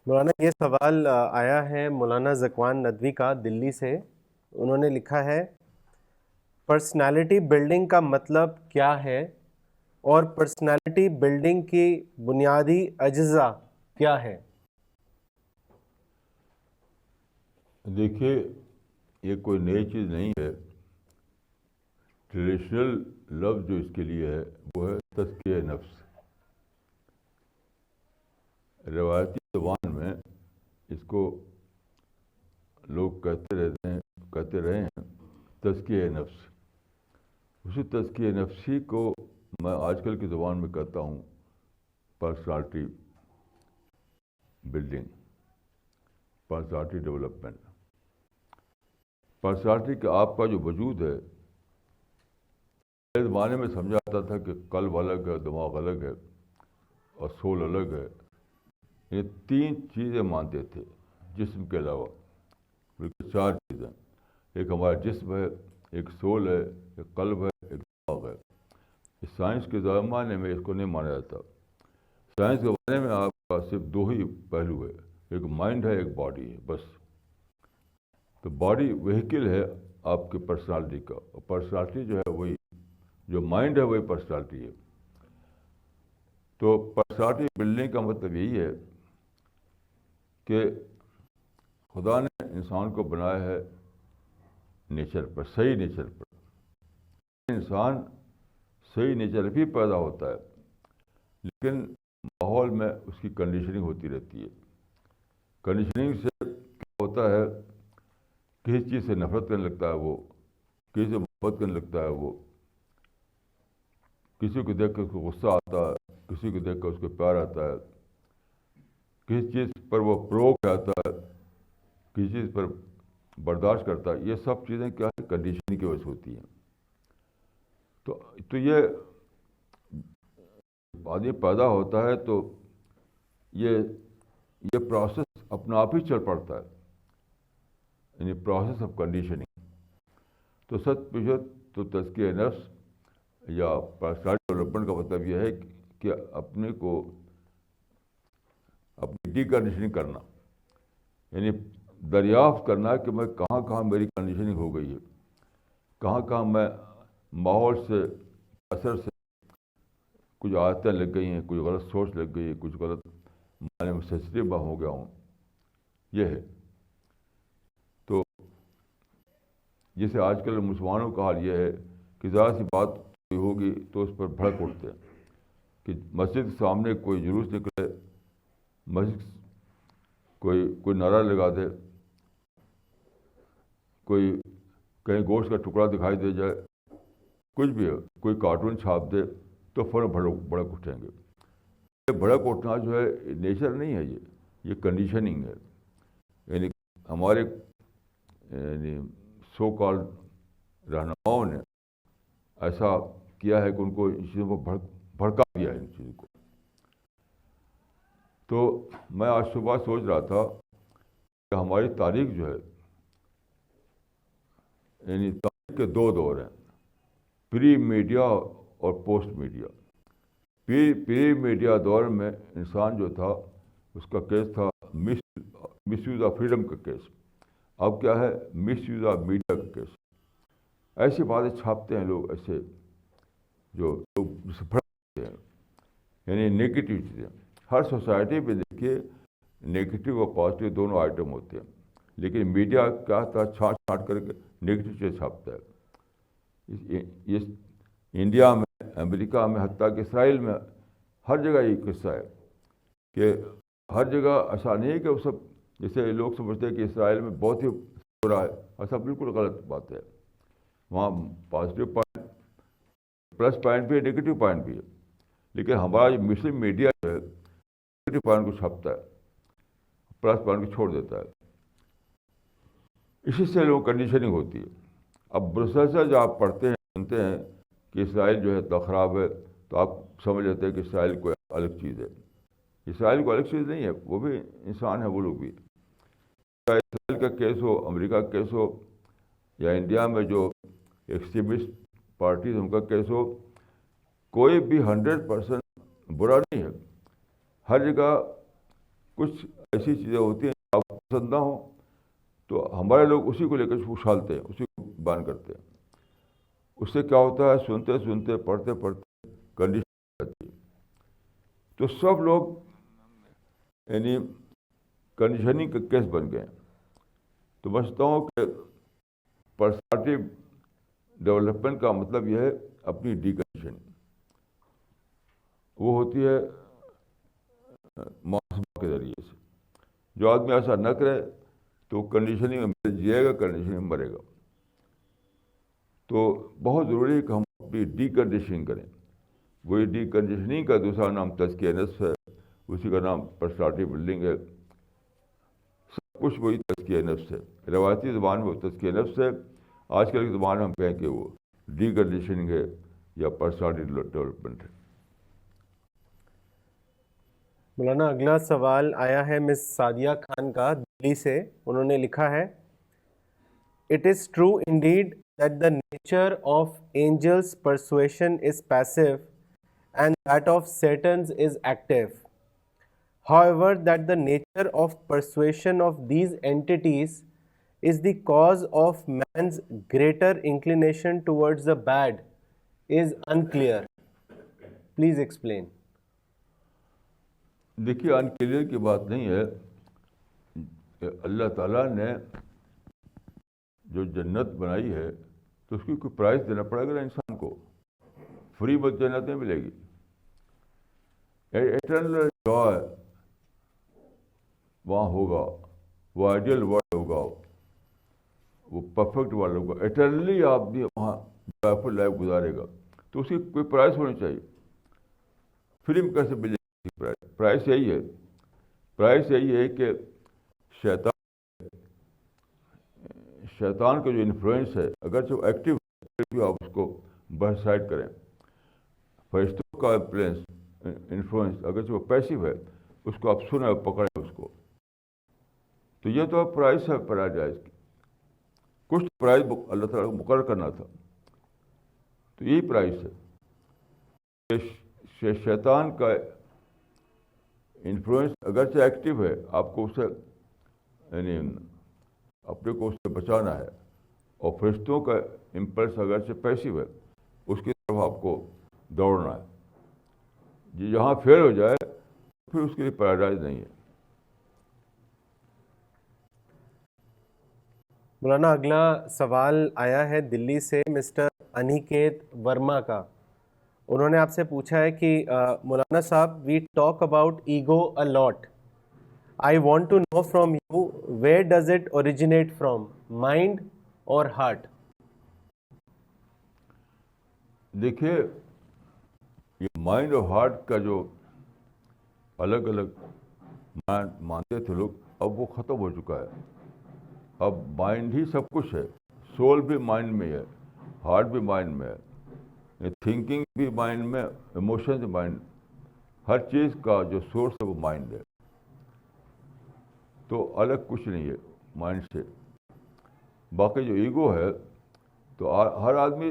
مولانا یہ سوال آیا ہے مولانا ذکوان ندوی کا دلی سے. انہوں نے لکھا ہے پرسنالٹی بلڈنگ کا مطلب کیا ہے اور پرسنالٹی بلڈنگ کی بنیادی اجزاء کیا ہے؟ دیکھیے، یہ کوئی نئی چیز نہیں ہے. ٹریڈیشنل لفظ جو اس کے لیے ہے وہ ہے تزکیہ نفس. روایتی زبان میں اس کو لوگ کہتے رہے ہیں تزکیہ نفس. اسی تزکیہ نفسی کو میں آج کل کی زبان میں کہتا ہوں personality building, personality development. Personality کا آپ کا جو وجود ہے، پہلے زمانے میں سمجھا جاتا تھا کہ قلب الگ ہے، دماغ الگ ہے اور سول الگ ہے. یہ تین چیزیں مانتے تھے جسم کے علاوہ، بلکہ چار چیزیں. ایک ہمارا جسم ہے، ایک سول ہے، ایک قلب ہے، ایک دماغ ہے. اس سائنس کے زمانے میں اس کو نہیں مانا جاتا. سائنس کے زمانے میں آپ کا صرف دو ہی پہلو ہے، ایک مائنڈ ہے، ایک باڈی ہے، بس. تو باڈی وہیکل ہے آپ کی پرسنالٹی کا، اور پرسنالٹی جو ہے وہی، جو مائنڈ ہے وہی پرسنالٹی ہے. تو پرسنالٹی بلڈنگ کا مطلب یہی ہے کہ خدا نے انسان کو بنایا ہے نیچر پر، صحیح نیچر پر. انسان صحیح نیچر بھی پیدا ہوتا ہے، لیکن ماحول میں اس کی کنڈیشننگ ہوتی رہتی ہے. کنڈیشننگ سے کیا ہوتا ہے، کسی چیز سے نفرت کرنے لگتا ہے وہ، کسی سے محبت کرنے لگتا ہے وہ، کسی کو دیکھ کر اس کو غصہ آتا ہے، کسی کو دیکھ کر اس کو پیار آتا ہے، کسی چیز پر وہ پروک آتا ہے، کسی چیز پر برداشت کرتا ہے. یہ سب چیزیں کیا ہے، کنڈیشننگ کی وجہ سے ہوتی ہیں. تو یہ آدمی پیدا ہوتا ہے تو یہ پروسیس اپنا آپ ہی چل پڑتا ہے، یعنی پروسیس آف کنڈیشننگ. تو 100% تو تزکیہ نفس یا پرسنالٹی ڈیولپمنٹ کا مطلب یہ ہے کہ اپنے کو اپنی ڈی کنڈیشننگ کرنا، یعنی دریافت کرنا کہ میں کہاں کہاں میری کنڈیشننگ ہو گئی ہے، کہاں کہاں میں ماحول سے اثر سے کچھ عادتیں لگ گئی ہیں، کچھ غلط سوچ لگ گئی ہے، کچھ غلط معنی میں سینسٹیو ہو گیا ہوں. یہ ہے. تو جیسے آج کل مسلمانوں کا حال یہ ہے کہ ذرا سی بات ہوگی تو اس پر بھڑک اٹھتے ہیں کہ مسجد کے سامنے کوئی جلوس نکلے، مسجد کوئی نعرہ لگا دے، کوئی کہیں گوشت کا ٹکڑا دکھائی دے جائے، کچھ بھی ہے، کوئی کارٹون چھاپ دے تو فوراً بھڑک اٹھیں گے. یہ بھڑک اٹھنا جو ہے نیچر نہیں ہے، یہ کنڈیشننگ ہے. یعنی ہمارے سو کالڈ رہنماؤں نے ایسا کیا ہے کہ ان کو ان چیزوں کو بھڑکا دیا ہے ان چیزوں کو. تو میں آج صبح سوچ رہا تھا کہ ہماری تاریخ جو ہے، یعنی تاریخ کے دو دور ہیں، پری میڈیا اور پوسٹ میڈیا. پری میڈیا دور میں انسان جو تھا اس کا کیس تھا مس یوز آف فریڈم کا کیس. اب کیا ہے، مس یوز آف میڈیا کا کیس. ایسی باتیں چھاپتے ہیں لوگ، ایسے جو لوگ بھڑکتے ہیں، یعنی نگیٹو چیزیں. ہر سوسائٹی میں دیکھیے نگیٹو اور پازیٹیو دونوں آئٹم ہوتے ہیں، لیکن میڈیا کیا تھا، چھانٹ کر کے نگیٹو چیز چھاپتا ہے. یہ انڈیا میں، امریکہ میں، حتیٰ کہ اسرائیل میں ہر جگہ یہ قصہ ہے کہ ہر جگہ ایسا نہیں ہے کہ وہ سب، جیسے لوگ سمجھتے ہیں کہ اسرائیل میں بہت ہی ہو رہا ہے، ایسا بالکل غلط بات ہے. وہاں پازیٹیو پوائنٹ، پلس پوائنٹ بھی ہے، نگیٹو پوائنٹ بھی ہے. لیکن ہمارا جو مسلم میڈیا جو ہے نگیٹو پوائنٹ کو چھاپتا ہے، پلس پوائنٹ کو چھوڑ دیتا ہے. اسی سے لوگ کنڈیشننگ ہوتی ہے. اب مسلسل جب آپ پڑھتے ہیں، سنتے ہیں کہ اسرائیل جو ہے اتنا خراب ہے، تو آپ سمجھ لیتے ہیں کہ اسرائیل کوئی الگ چیز ہے. اسرائیل کو الگ چیز نہیں ہے، وہ بھی انسان ہے، وہ لوگ بھی. اسرائیل کا کیس ہو، امریکہ کا کیس ہو، یا انڈیا میں جو ایکسٹریمسٹ پارٹیز ان کا کیس ہو، کوئی بھی 100% برا نہیں ہے. ہر جگہ کچھ ایسی چیزیں ہوتی ہیں جو آپ کو پسند نہ ہوں تو ہمارے لوگ اسی کو لے کر اچھالتے ہیں، اسی کو بیان کرتے ہیں. اس سے کیا ہوتا ہے، سنتے سنتے پڑھتے پڑھتے کنڈیشن آتی ہے. تو سب لوگ یعنی کنڈیشننگ کا کیس بن گئے ہیں. تو میں سمجھتا ہوں کہ پرسنالٹی ڈیولپمنٹ کا مطلب یہ ہے اپنی ڈی کنڈیشننگ. وہ ہوتی ہے محاسبہ کے ذریعے سے. جو آدمی ایسا نہ کرے تو کنڈیشننگ میں جیے گا، کنڈیشننگ میں مرے گا. تو بہت ضروری ہے کہ ہم اپنی ڈی کنڈیشننگ کریں. وہی ڈی کنڈیشننگ کا دوسرا نام تزکیہ نفس ہے، اسی کا نام پرسنالٹی بلڈنگ ہے. سب کچھ وہی تزکیہ نفس ہے. روایتی زبان میں وہ تزکیہ نفس ہے، آج کل کی زبان میں ہم کہیں کہ وہ ڈی کنڈیشننگ ہے یا پرسنالٹی ڈیولپمنٹ ہے. مولانا اگلا سوال آیا ہے مس سعدیہ خان کا دلی سے. انہوں نے لکھا ہے It is true indeed that the nature of angels' persuasion is passive and that of Satan's is active. However, that the nature of persuasion of these entities is the cause of man's greater inclination towards the bad is unclear. Please explain. دیکھیے unclear کی بات نہیں ہے کہ اللہ تعالیٰ نے جو جنت بنائی ہے تو اس کی کوئی پرائز دینا پڑے گا نا انسان کو. فری بس جنت نہیں ملے گی. ایٹرنل جوائے وہاں ہوگا، وہ آئیڈیل ورلڈ ہوگا، وہ پرفیکٹ ورلڈ ہوگا. ایٹرنلی آپ بھی وہاں جوائفل لائف گزارے گا. تو اس کی کوئی پرائز ہونی چاہیے. فری میں کیسے ملے گی پرائز؟ یہی ہے، پرائز یہی ہے کہ شیطان کا جو انفلوئنس ہے اگرچہ وہ ایکٹیو ہے، آپ اس کو باہر سائڈ کریں. فرشتوں کا انفلوئنس اگرچہ وہ پیسو ہے، اس کو آپ سنیں، پکڑیں اس کو. تو یہ تو پرائز ہے پیراڈائز کی. کچھ پرائز اللہ تعالیٰ کو مقرر کرنا تھا، تو یہی پرائز ہے. شیطان کا انفلوئنس اگرچہ ایکٹیو ہے، آپ کو اسے یعنی اپنے کو اس سے بچانا ہے. اور فرشتوں کا امپلس اگرچہ پیسو ہے، اس کی طرف آپ کو دوڑنا ہے. جی جہاں فیل ہو جائے پھر اس کے لیے پیراڈائز نہیں ہے. مولانا اگلا سوال آیا ہے دلی سے مسٹر انیکیت ورما کا. انہوں نے آپ سے پوچھا ہے کہ Maulana Sahab we talk about ego a lot. I want to know from you where does it originate from, mind اور ہارٹ؟ دیکھیے یہ مائنڈ اور ہارٹ کا جو الگ الگ مانتے تھے لوگ، اب وہ ختم ہو چکا ہے. اب مائنڈ ہی سب کچھ ہے. سول بھی مائنڈ میں ہے، ہارٹ بھی مائنڈ میں ہے، تھنکنگ بھی مائنڈ میں، ایموشنز مائنڈ. ہر چیز کا جو سورس ہے وہ مائنڈ ہے. تو الگ کچھ نہیں ہے مائنڈ سے. باقی جو ایگو ہے تو ہر آدمی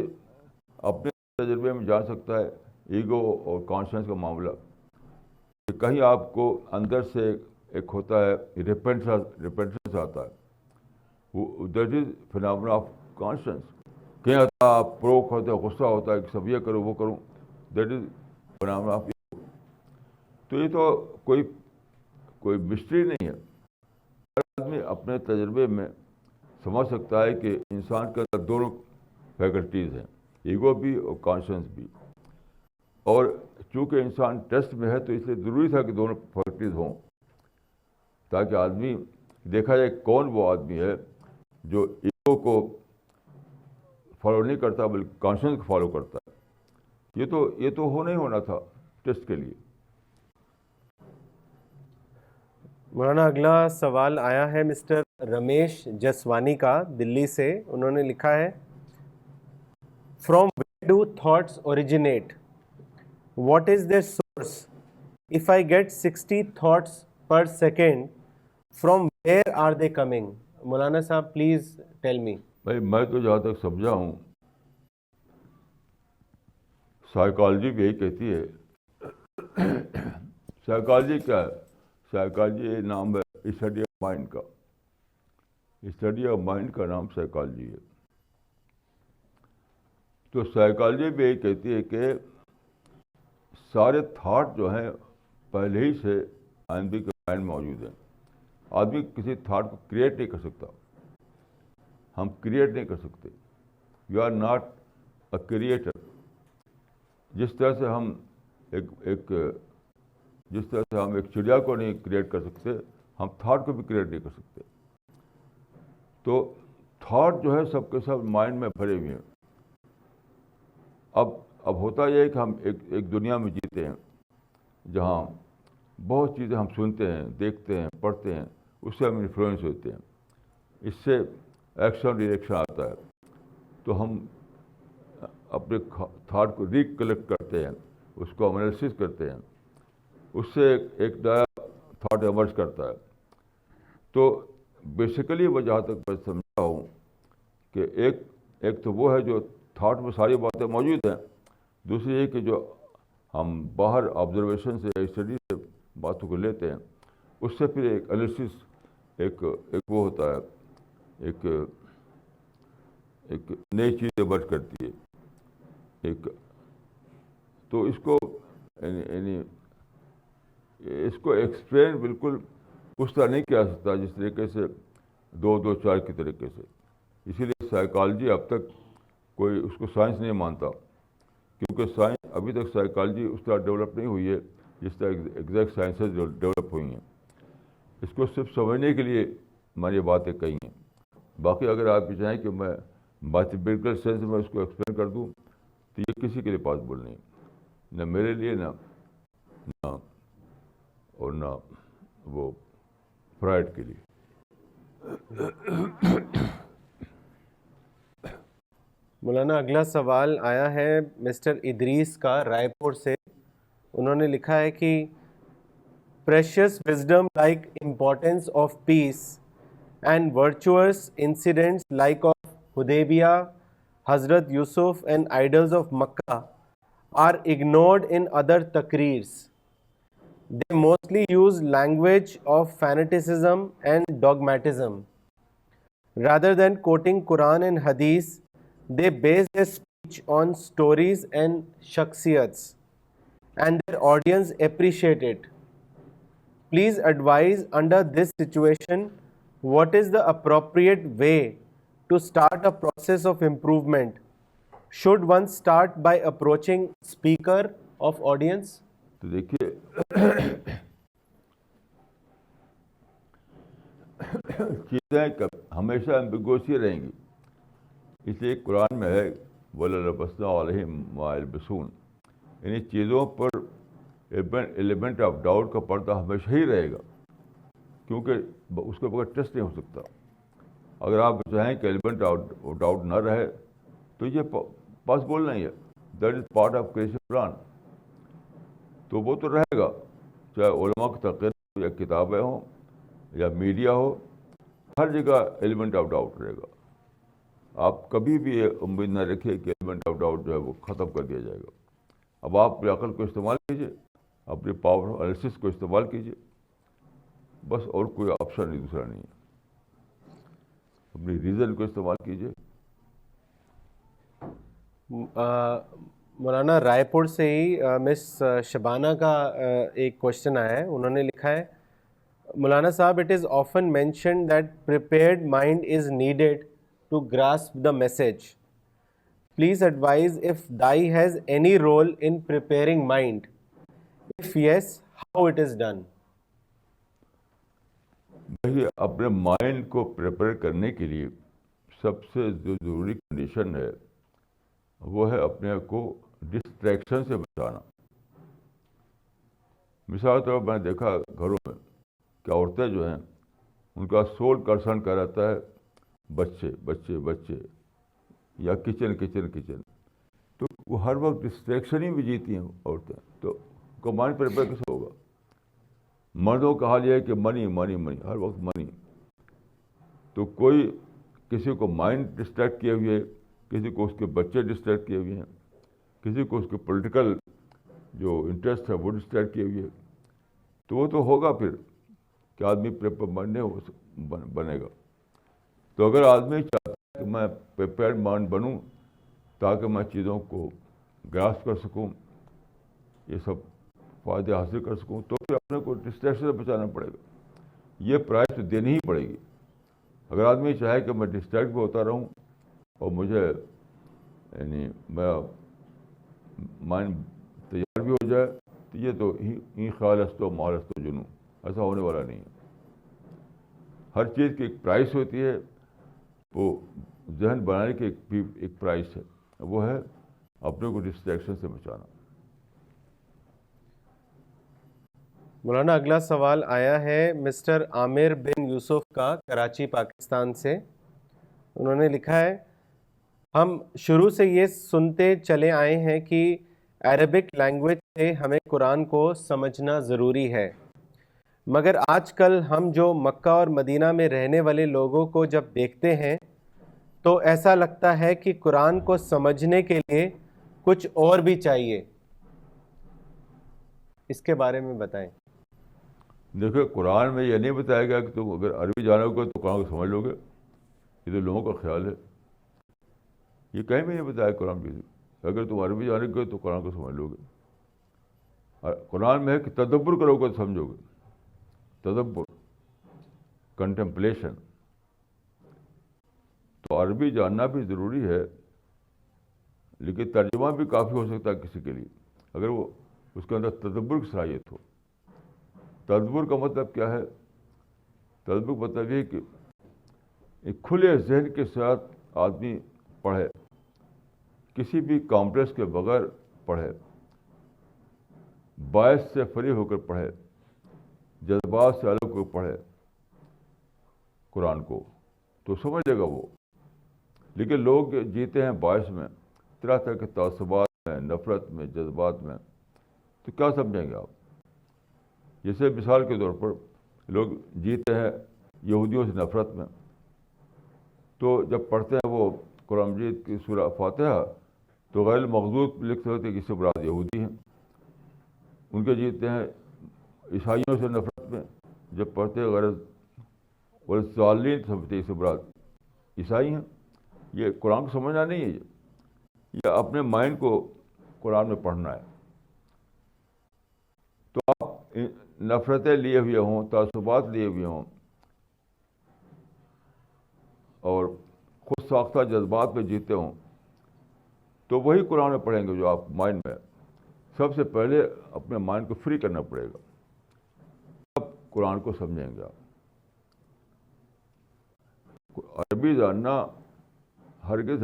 اپنے تجربے میں جان سکتا ہے ایگو اور کانشنس کا معاملہ. کہیں آپ کو اندر سے ایک ہوتا ہے ریپینٹنس آتا ہے، وہ that is phenomena of conscience. کہیں آتا ہے آپ پروک ہوتے ہیں، غصہ ہوتا ہے کہ سب یہ کرو وہ کروں، that is phenomena of ego. تو یہ تو کوئی مسٹری نہیں ہے. ہر آدمی اپنے تجربے میں سمجھ سکتا ہے کہ انسان کے اندر دونوں فیکلٹیز ہیں، ایگو بھی اور کانشنس بھی. اور چونکہ انسان ٹیسٹ میں ہے تو اس لیے ضروری تھا کہ دونوں فیکلٹیز ہوں، تاکہ آدمی دیکھا جائے کون وہ آدمی ہے جو ایگو کو فالو نہیں کرتا بلکہ کانشنس کو فالو کرتا ہے. یہ تو نہیں ہونا تھا ٹیسٹ کے لیے. مولانا اگلا سوال آیا ہے مسٹر رمیش جسوانی کا دلی سے. انہوں نے لکھا ہے from where do thoughts originate, what is their source? If I get 60 thoughts per second, from where are they coming? مولانا صاحب پلیز ٹیل می. بھائی میں تو جہاں تک سمجھا ہوں سائیکالوجی بھی یہی کہتی ہے. سائیکالوجی کیا ہے؟ سائیکالوجی نام ہے اسٹڈی آف مائنڈ کا. اسٹڈی آف مائنڈ کا نام سائیکالوجی ہے. تو سائیکالوجی بھی یہ کہتی ہے کہ سارے تھاٹ جو ہیں پہلے ہی سے آدمی کے مائنڈ میں موجود ہیں. آدمی کسی تھاٹ کو کریٹ نہیں کر سکتا. ہم کریٹ نہیں کر سکتے. You are not a creator. جس طرح سے ہم ایک چڑیا کو نہیں کریٹ کر سکتے, ہم تھاٹ کو بھی کریٹ نہیں کر سکتے. تو تھاٹ جو ہے سب کے سب مائنڈ میں بھرے ہوئے ہیں. اب ہوتا یہ ہے کہ ہم ایک دنیا میں جیتے ہیں جہاں بہت چیزیں ہم سنتے ہیں, دیکھتے ہیں, پڑھتے ہیں, اس سے ہم انفلوئنس ہوتے ہیں. اس سے ایکشن ریئیکشن آتا ہے. تو ہم اپنے تھاٹ کو ریکلیکٹ کرتے ہیں, اس کو انالیسس کرتے ہیں, اس سے ایک نیا تھاٹ ایمرج کرتا ہے. تو بیسیکلی وہ جہاں تک میں سمجھا ہوں کہ ایک تو وہ ہے جو تھاٹ میں ساری باتیں موجود ہیں. دوسری یہ کہ جو ہم باہر آبزرویشن سے اسٹڈی سے باتوں کو لیتے ہیں, اس سے پھر ایک انالیسس ایک وہ ہوتا ہے, ایک نئی چیز ایمرج کرتی ہے. تو اس کو ایکسپلین بالکل اس طرح نہیں کیا سکتا جس طریقے سے 2 2 4 کی طریقے سے. اسی لیے سائیکالوجی اب تک کوئی اس کو سائنس نہیں مانتا, کیونکہ سائنس ابھی تک سائیکالوجی اس طرح ڈیولپ نہیں ہوئی ہے جس طرح ایگزیکٹ سائنسز ڈیولپ ہوئی ہیں. اس کو صرف سمجھنے کے لیے میں نے یہ باتیں کہی ہیں. باقی اگر آپ یہ چاہیں کہ میں میتھمیٹیکل سینس میں اس کو ایکسپلین کر دوں تو یہ کسی کے لیے پاسبل نہیں, نہ میرے لیے نہ وہ فرائڈ کے لیے. مولانا اگلا سوال آیا ہے مسٹر ادریس کا رائے پور سے. انہوں نے لکھا ہے کہ precious wisdom like importance of peace and virtuous incidents like of Hudaibiyah, Hazrat Yusuf and idols of Mecca are ignored in other takreers. They mostly use language of fanaticism and dogmatism. Rather than quoting Quran and Hadith, they base their speech on stories and shakhsiyats, and their audience appreciate it. Please advise under this situation what is the appropriate way to start a process of improvement. Should one start by approaching speaker of audience? تو دیکھیے چیزیں ہمیشہ ایمبیگوسی رہیں گی. اس لیے قرآن میں ہے وَلَلَبَسْنَا عَلَيْهِمْ مَا يَلْبِسُونَ. یعنی چیزوں پر ایلیمنٹ آف ڈاؤٹ کا پردہ ہمیشہ ہی رہے گا, کیونکہ اس کے بغیر ٹیسٹ نہیں ہو سکتا. اگر آپ چاہیں کہ ایلیمنٹ آف ڈاؤٹ نہ رہے تو یہ پاسبل نہیں ہے. That is part of creation plan. تو وہ تو رہے گا, چاہے علماء کی تقریر ہو یا کتابیں ہوں یا میڈیا ہو, ہر جگہ ایلیمنٹ آف ڈاؤٹ رہے گا. آپ کبھی بھی یہ امید نہ رکھیے کہ ایلیمنٹ آف ڈاؤٹ جو ہے وہ ختم کر دیا جائے گا. اب آپ اپنی عقل کو استعمال کیجیے, اپنی پاور انالیسس کو استعمال کیجیے, بس اور کوئی آپشن نہیں, دوسرا نہیں ہے. اپنی ریزن کو استعمال کیجیے. مولانا رائے پور سے ہی مس شبانہ کا ایک کوشچن آیا ہے. انہوں نے لکھا ہے, Maulana Sahab, it is often mentioned that prepared mind is needed to grasp the message. Please advise if thy has any role in preparing mind. If yes, how it is done? دیکھیے, اپنے مائنڈ کو prepare کرنے کے لیے سب سے جو ضروری condition ہے وہ ہے اپنے آپ کو ڈسٹریکشن سے بچانا. مثال کے طور پر میں نے دیکھا گھروں میں کہ عورتیں جو ہیں ان کا سول کنسرن کیا رہتا ہے, بچے بچے بچے یا کچن کچن کچن. تو وہ ہر وقت ڈسٹریکشن ہی میں جیتی ہیں عورتیں. تو ان کا مائنڈ پریپیئر کیسے ہوگا؟ مردوں کا حال یہ ہے کہ منی منی منی, ہر وقت منی. تو کوئی کسی کو مائنڈ ڈسٹریکٹ کیے ہوئے, کسی کو اس کے بچے ڈسٹریکٹ کیے ہوئے ہیں, کسی کو اس کے پولیٹیکل جو انٹرسٹ ہے وہ ڈسٹریکٹ کیے ہوئے. تو وہ تو ہوگا پھر کہ آدمی پریپیئر مائنڈ نہیں بنے گا. تو اگر آدمی چاہتا ہے کہ میں پریپیئر مائنڈ بنوں تاکہ میں چیزوں کو گراسپ کر سکوں, یہ سب فائدے حاصل کر سکوں, تو پھر اپنے کو ڈسٹریکشن سے بچانا پڑے گا. یہ پرائز تو دینی ہی پڑے گی. اگر آدمی چاہے کہ میں ڈسٹریکٹ بھی ہوتا رہوں اور مجھے یعنی میرا مائنڈ تیار بھی ہو جائے, تو یہ تو ہی خیال است و مال است و جنوں, ایسا ہونے والا نہیں ہے. ہر چیز کی ایک پرائس ہوتی ہے, وہ ذہن بنانے کی ایک پرائس ہے, وہ ہے اپنے کو ڈسٹریکشن سے بچانا. مولانا اگلا سوال آیا ہے مسٹر عامر بن یوسف کا, کراچی پاکستان سے. انہوں نے لکھا ہے, ہم شروع سے یہ سنتے چلے آئے ہیں کہ عربک لینگویج سے ہمیں قرآن کو سمجھنا ضروری ہے, مگر آج کل ہم جو مکہ اور مدینہ میں رہنے والے لوگوں کو جب دیکھتے ہیں تو ایسا لگتا ہے کہ قرآن کو سمجھنے کے لیے کچھ اور بھی چاہیے. اس کے بارے میں بتائیں. دیکھیں, قرآن میں یہ نہیں بتایا گیا کہ تم اگر عربی جانو گے تو قرآن کو سمجھ لو گے. یہ تو لوگوں کا خیال ہے, یہ کہیں بھی نہیں بتایا قرآن کی. اگر تم عربی جانو گے تو قرآن کو سمجھ لو گے. قرآن میں ہے کہ تدبر کرو گے تو سمجھو گے. تدبر, کنٹمپلیشن. تو عربی جاننا بھی ضروری ہے, لیکن ترجمہ بھی کافی ہو سکتا ہے کسی کے لیے, اگر وہ اس کے اندر تدبر کی صلاحیت ہو. تدبر کا مطلب کیا ہے؟ تدبر کا مطلب یہ کہ ایک کھلے ذہن کے ساتھ آدمی پڑھے, کسی بھی کامپلیکس کے بغیر پڑھے, باعث سے فری ہو کر پڑھے, جذبات سے الگ ہو کر پڑھے قرآن کو, تو سمجھ لے گا وہ. لیکن لوگ جیتے ہیں باعث میں, طرح طرح کے تعصبات میں, نفرت میں, جذبات میں, تو کیا سمجھیں گے آپ؟ جیسے مثال کے طور پر لوگ جیتے ہیں یہودیوں سے نفرت میں, تو جب پڑھتے ہیں وہ قرآن مجید کی سورہ فاتحہ تو غیر مغضوب لکھتے ہوتے کہ اس سے مراد یہودی ہیں. ان کے جیتے ہیں عیسائیوں سے نفرت میں, جب پڑھتے ہیں غیر ضالین سمجھتے اس سے مراد عیسائی ہیں. یہ قرآن کو سمجھنا نہیں ہے, یہ اپنے مائنڈ کو قرآن میں پڑھنا ہے. تو آپ نفرتیں لیے ہوئے ہوں, تعصبات لیے ہوئے ہوں, اور خود ساختہ جذبات میں جیتے ہوں, تو وہی قرآن میں پڑھیں گے جو آپ مائنڈ میں. سب سے پہلے اپنے مائنڈ کو فری کرنا پڑے گا, تب قرآن کو سمجھیں گے آپ. عربی جاننا ہرگز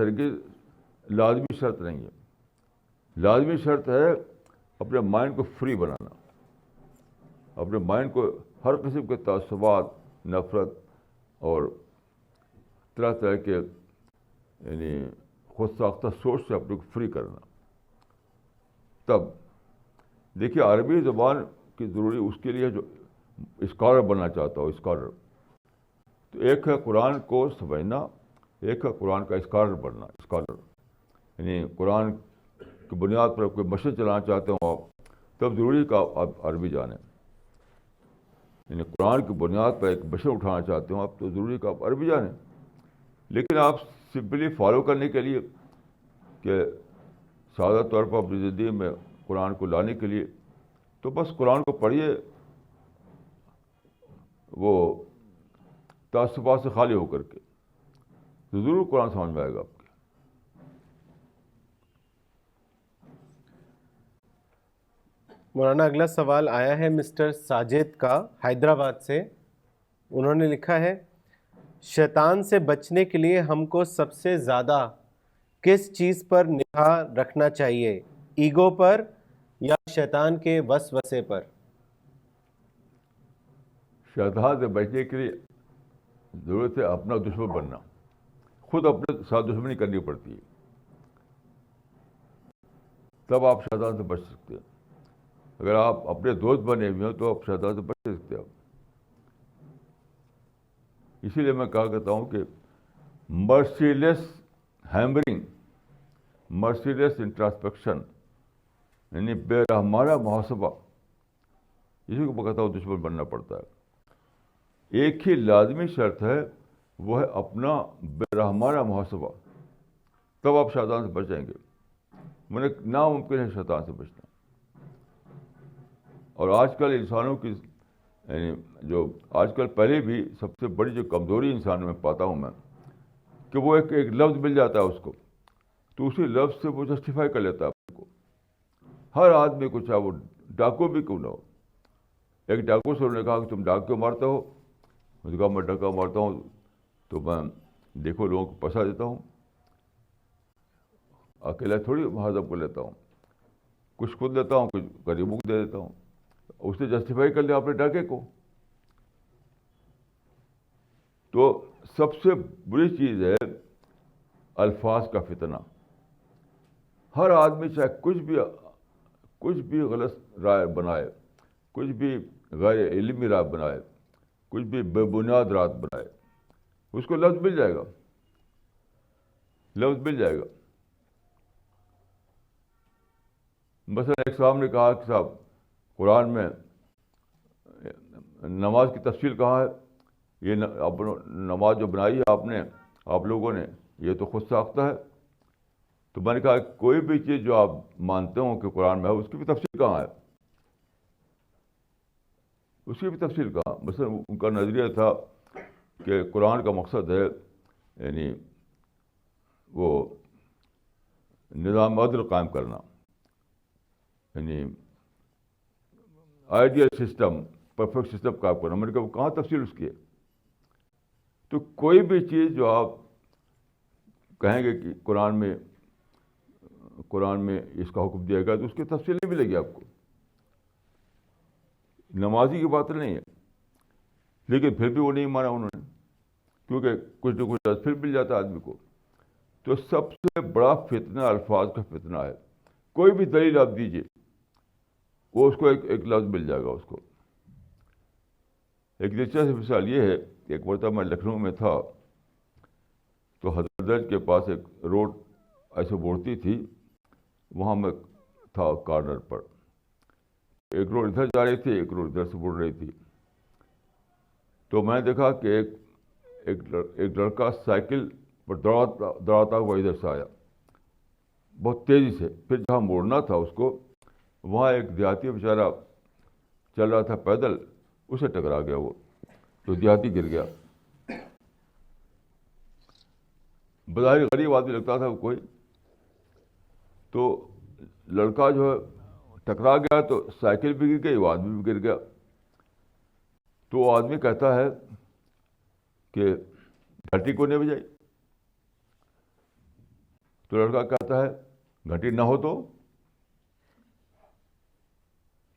لازمی شرط نہیں ہے. لازمی شرط ہے اپنے مائنڈ کو فری بنانا, اپنے مائنڈ کو ہر قسم کے تعصبات, نفرت اور طرح طرح کے یعنی خود ساختہ سوچ سے اپنے کو فری کرنا. تب دیکھیے, عربی زبان کی ضروری اس کے لیے جو اسکالر بننا چاہتا ہو, اسکالر, تو ایک ہے قرآن کو سمجھنا, ایک ہے قرآن کا اسکالر بننا. اسکالر یعنی قرآن کی بنیاد پر کوئی مشن چلانا چاہتے ہوں آپ, تب ضروری کہ آپ عربی جانیں. یعنی قرآن کی بنیاد پر ایک مشن اٹھانا چاہتے ہوں آپ, تو ضروری کہ آپ عربی جانیں. لیکن آپ سمپلی فالو کرنے کے لیے, کہ سادہ طور پر اپنی زندگی میں قرآن کو لانے کے لیے, تو بس قرآن کو پڑھیے, وہ تعصبات سے خالی ہو کر کے, تو ضرور قرآن سمجھ میں آئے گا آپ کے. مولانا اگلا سوال آیا ہے مسٹر ساجد کا, حیدرآباد سے. انہوں نے لکھا ہے, شیطان سے بچنے کے لیے ہم کو سب سے زیادہ کس چیز پر نگاہ رکھنا چاہیے, ایگو پر یا شیطان کے وسوسے پر؟ شیطان سے بچنے کے لیے ضرورت ہے اپنا دشمن بننا. خود اپنے ساتھ دشمنی کرنی پڑتی ہے, تب آپ شیطان سے بچ سکتے ہیں. اگر آپ اپنے دوست بنے ہوئے ہیں تو آپ شیطان سے بچ سکتے ہیں. اسی لیے میں کہا کرتا ہوں کہ مرسی لیس ہیمرنگ, مرسی لیس انٹراسپیکشن, یعنی بے رحمانہ محاسبہ, اسی کو میں کہتا ہوں دشمن بننا پڑتا ہے. ایک ہی لازمی شرط ہے، وہ ہے اپنا برحمانہ محاسبہ، تب آپ شیطان سے بچیں گے، میں نے ناممکن ہے شیطان سے بچنا۔ اور آج کل انسانوں کی یعنی جو آج کل پہلے بھی سب سے بڑی جو کمزوری انسان میں پاتا ہوں میں کہ وہ ایک لفظ مل جاتا ہے اس کو، تو اسی لفظ سے وہ جسٹیفائی کر لیتا ہے اپنے کو۔ ہر آدمی کو، چاہے وہ ڈاکو بھی کیوں نہ ہو۔ ایک ڈاکو سے انہوں نے کہا کہ تم ڈاکو مارتے ہو؟ میں نے کہا میں ڈاکہ مارتا ہوں تو میں دیکھو لوگوں کو پیسہ دیتا ہوں، اکیلا تھوڑی ہضم کر لیتا ہوں، کچھ خود لیتا ہوں، کچھ غریبوں کو دے دیتا ہوں۔ اس نے جسٹیفائی کر لیا اپنے ڈاکے کو۔ تو سب سے بری چیز ہے الفاظ کا فتنہ۔ ہر آدمی چاہے کچھ بھی غلط رائے بنائے، کچھ بھی غیر علمی رائے بنائے، کچھ بھی بے بنیاد رائے بنائے، اس کو لفظ مل جائے گا، لفظ مل جائے گا۔ مثلا ایک صاحب نے کہا کہ صاحب قرآن میں نماز کی تفصیل کہاں ہے؟ یہ نماز جو بنائی ہے آپ لوگوں نے، یہ تو خود ساختہ ہے۔ تو میں نے کہا کوئی بھی چیز جو آپ مانتے ہو کہ قرآن میں ہے، اس کی بھی تفصیل کہاں ہے؟ اس کی بھی تفصیل کہاں؟ مثلا ان کا نظریہ تھا کہ قرآن کا مقصد ہے یعنی وہ نظام عدل قائم کرنا، یعنی آئیڈیل سسٹم، پرفیکٹ سسٹم قائم کرنا۔ میں نے کہا وہ کہاں تفصیل اس کی ہے؟ تو کوئی بھی چیز جو آپ کہیں گے کہ قرآن میں اس کا حکم دیا گیا، تو اس کی تفصیل نہیں ملے گی آپ کو۔ نمازی کی بات نہیں ہے، لیکن پھر بھی وہ نہیں مانا انہوں نے، کیونکہ کچھ نہ کچھ پھر مل جاتا ہے آدمی کو۔ تو سب سے بڑا فتنہ الفاظ کا فتنہ ہے۔ کوئی بھی دلیل آپ دیجیے، وہ اس کو ایک لفظ مل جائے گا اس کو۔ ایک دلچسپ مثال یہ ہے کہ ایک مرتبہ میں لکھنؤ میں تھا، تو حضرت کے پاس ایک روڈ ایسے بڑھتی تھی، وہاں میں تھا کارنر پر، ایک روڈ ادھر جا رہی تھی، ایک روڈ ادھر سے بڑھ رہی تھی۔ تو میں نے دیکھا کہ ایک لڑکا سائیکل پر دوڑاتا ہوا ادھر سے آیا بہت تیزی سے، پھر جہاں موڑنا تھا اس کو، وہاں ایک دیہاتی بیچارہ چل رہا تھا پیدل، اسے ٹکرا گیا وہ، تو دیہاتی گر گیا۔ بظاہر غریب آدمی لگتا تھا وہ کوئی، تو لڑکا جو ہے ٹکرا گیا، تو سائیکل بھی گر گئی، وہ آدمی بھی گر گیا۔ تو وہ آدمی کہتا ہے کہ گھنٹی کو نہیں بجائی؟ تو لڑکا کہتا ہے گھنٹی نہ ہو تو؟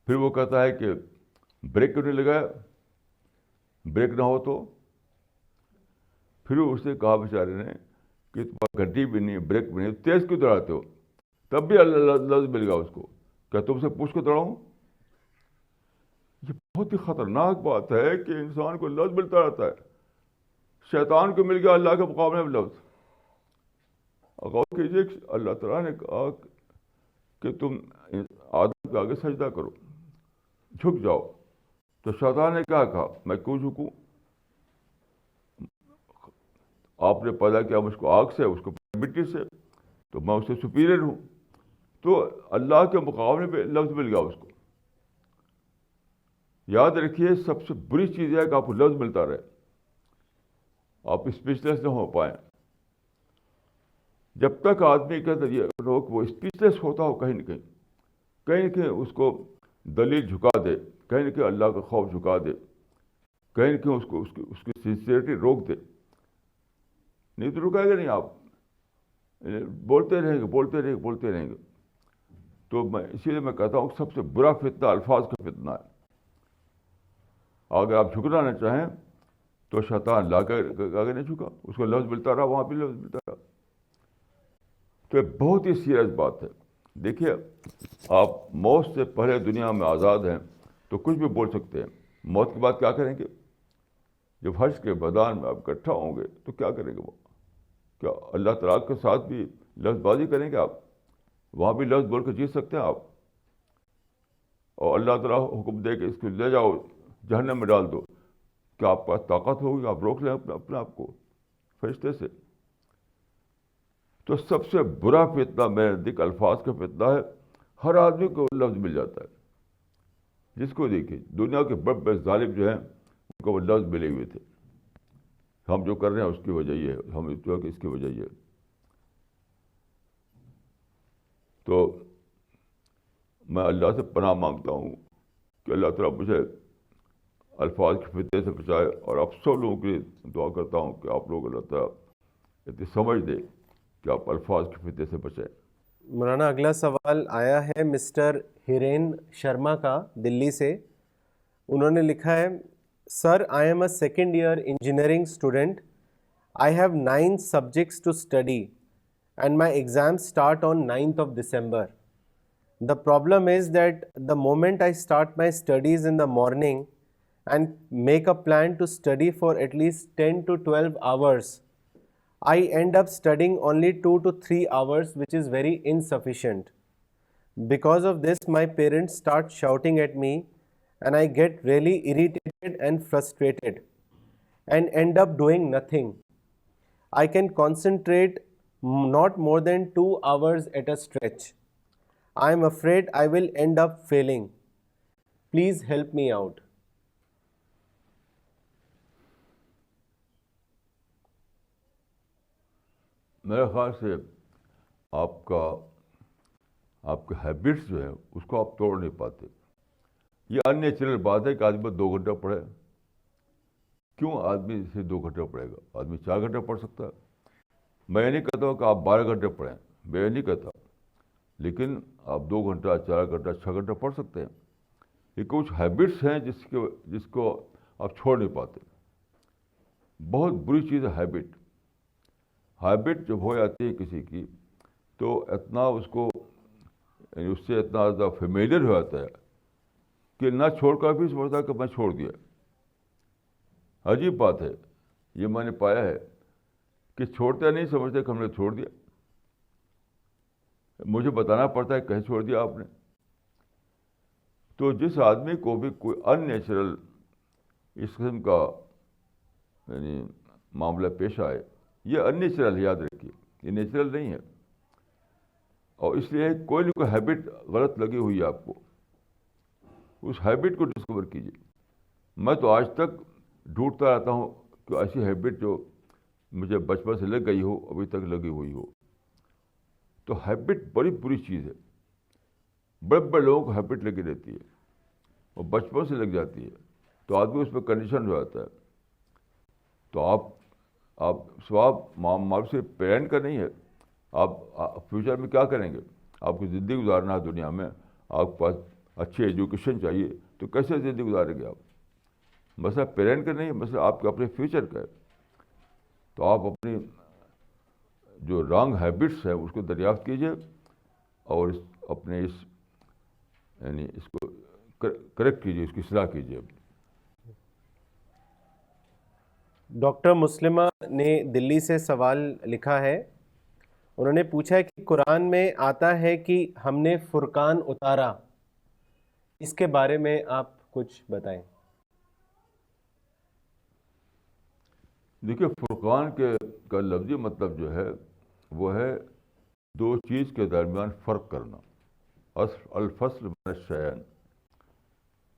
پھر وہ کہتا ہے کہ بریک کیوں نہیں لگایا؟ بریک نہ ہو تو؟ پھر اس نے کہا بیچارے نے کہ تمہاری گھنٹی بھی نہیں، بریک بھی نہیں، تیز کیوں دوڑاتے ہو؟ تب بھی لفظ مل گیا اس کو، کیا تم سے پوچھ کے دوڑاؤں؟ یہ بہت ہی خطرناک بات ہے کہ انسان کو لفظ ملتا رہتا ہے۔ شیطان کو مل گیا اللہ کے مقابلے میں لفظ۔ غور کیجیے کہ اللہ تعالیٰ نے کہا کہ تم آدم کے آگے سجدہ کرو، جھک جاؤ، تو شیطان نے کیا کہا؟ میں کیوں جھکوں؟ آپ نے پیدا کیا مجھ کو آگ سے، اس کو مٹی سے، تو میں اس سے سپیریئر ہوں۔ تو اللہ کے مقابلے میں لفظ مل گیا اس کو۔ یاد رکھیے سب سے بری چیز ہے کہ آپ کو لفظ ملتا رہے، آپ اسپیچلیس نہ ہو پائیں۔ جب تک آدمی کا وہ اسپیچلیس ہوتا ہو کہیں نہ کہیں اس کو دلیل جھکا دے، کہیں نہ کہیں اللہ کا خوف جھکا دے، کہیں نہ کہیں اس کی سنسیئرٹی روک دے، نہیں تو رکائے گا نہیں، آپ بولتے رہیں گے۔ تو اسی لیے میں کہتا ہوں کہ سب سے برا فتنہ الفاظ کا فتنہ ہے۔ اگر آپ جھکنا نہ چاہیں تو شیطان لا کے آگے نہیں جھکا، اس کو لفظ ملتا رہا، وہاں بھی لفظ ملتا رہا۔ تو یہ بہت ہی سیریس بات ہے۔ دیکھیے آپ موت سے پہلے دنیا میں آزاد ہیں تو کچھ بھی بول سکتے ہیں، موت کے بعد کیا کریں گے؟ جب حشر کے میدان میں آپ اکٹھا ہوں گے تو کیا کریں گے؟ وہ کیا اللہ تعالیٰ کے ساتھ بھی لفظ بازی کریں گے آپ؟ وہاں بھی لفظ بول کے جیت سکتے ہیں آپ؟ اور اللہ تعالیٰ حکم دے کہ اس کو لے جاؤ جہنم میں ڈال دو، کہ آپ کا طاقت ہوگی آپ روک لیں اپنے آپ کو فرشتے سے. تو سب سے برا فتنہ میرے نزدیک الفاظ کا فتنہ ہے. ہر آدمی کو لفظ مل جاتا ہے, جس کو دیکھیے دنیا کے بڑے بڑے ظالم جو ہیں ان کو وہ لفظ ملے ہوئے تھے. ہم جو کر رہے ہیں اس کی وجہ یہ ہے, ہم اس کی وجہ یہ ہے. تو میں اللہ سے پناہ مانگتا ہوں کہ اللہ تعالیٰ مجھے الفاظ کے فتنے سے بچائے, اور آپ سب لوگوں کے لیے دعا کرتا ہوں کہ آپ لوگ اللہ تعالیٰ اتنی سمجھ دیں کہ آپ الفاظ کے فتنے سے بچیں. مولانا اگلا سوال آیا ہے مسٹر ہیرین شرما کا دلی سے. انہوں نے لکھا ہے, sir I am a second year engineering student. I have 9 subjects to study and my exams start on 9th of December. The problem is that the moment I start my studies in the morning and make a plan to study for at least 10 to 12 hours, I end up studying only 2 to 3 hours, which is very insufficient. Because of this, my parents start shouting at me and I get really irritated and frustrated and end up doing nothing. I can concentrate not more than 2 hours at a stretch. I am afraid I will end up failing. Please help me out. میرے خیال سے آپ کے habits جو ہے اس کو آپ توڑ نہیں پاتے. یہ ان نیچرل بات ہے کہ آدمی 2 گھنٹہ پڑھے. کیوں آدمی سے 2 گھنٹے پڑھے گا؟ آدمی 4 گھنٹے پڑھ سکتا ہے. میں یہ نہیں کہتا ہوں کہ آپ 12 گھنٹے پڑھیں, میں یہ نہیں کہتا, لیکن آپ 2 گھنٹہ 4 گھنٹہ 6 گھنٹے پڑھ سکتے ہیں. یہ کچھ ہیبٹس ہیں جس کو آپ چھوڑ نہیں پاتے. بہت بری چیز ہے ہیبٹ. ہیبٹ جب ہو جاتی ہے کسی کی تو اتنا اس کو یعنی اس سے اتنا زیادہ فیملیئر ہو جاتا ہے کہ نہ چھوڑ کر بھی سمجھتا کہ میں چھوڑ دیا. عجیب بات ہے, یہ میں نے پایا ہے کہ چھوڑتے نہیں سمجھتے کہ ہم نے چھوڑ دیا. مجھے بتانا پڑتا ہے کہیں چھوڑ دیا آپ نے. تو جس آدمی کو بھی کوئی ان نیچرل اس قسم کا یعنی معاملہ پیش آئے, یہ ان نیچرل, یاد رکھیے یہ نیچرل نہیں ہے. اور اس لیے کوئی نہ کوئی ہیبٹ غلط لگی ہوئی ہے آپ کو, اس ہیبٹ کو ڈسکور کیجیے. میں تو آج تک ڈھونڈتا رہتا ہوں کہ ایسی ہیبٹ جو مجھے بچپن سے لگ گئی ہو, ابھی تک لگی ہوئی ہو. تو ہیبٹ بڑی بری چیز ہے. بڑے بڑے لوگوں کو ہیبٹ لگی رہتی ہے اور بچپن سے لگ جاتی ہے, تو آدمی اس پہ کنڈیشن ہو جاتا ہے. تو آپ سواب معلوم سے پیرنٹ کا نہیں ہے. آپ فیوچر میں کیا کریں گے؟ آپ کو زندگی گزارنا ہے دنیا میں, آپ کے پاس اچھی ایجوکیشن چاہیے, تو کیسے زندگی گزاریں گے آپ؟ مسئلہ پیرنٹ کا نہیں ہے, مسئلہ آپ کے اپنے فیوچر کا ہے. تو آپ اپنی جو رانگ ہیبٹس ہیں اس کو دریافت کیجیے اور اپنے یعنی اس کو کریکٹ کیجیے, اس کی اصلاح کیجیے. ڈاکٹر مسلمہ نے دلی سے سوال لکھا ہے. انہوں نے پوچھا ہے کہ قرآن میں آتا ہے کہ ہم نے فرقان اتارا, اس کے بارے میں آپ کچھ بتائیں. دیکھیے فرقان کا لفظی مطلب جو ہے وہ ہے 2 چیز کے درمیان فرق کرنا. الفصل من الشیئین,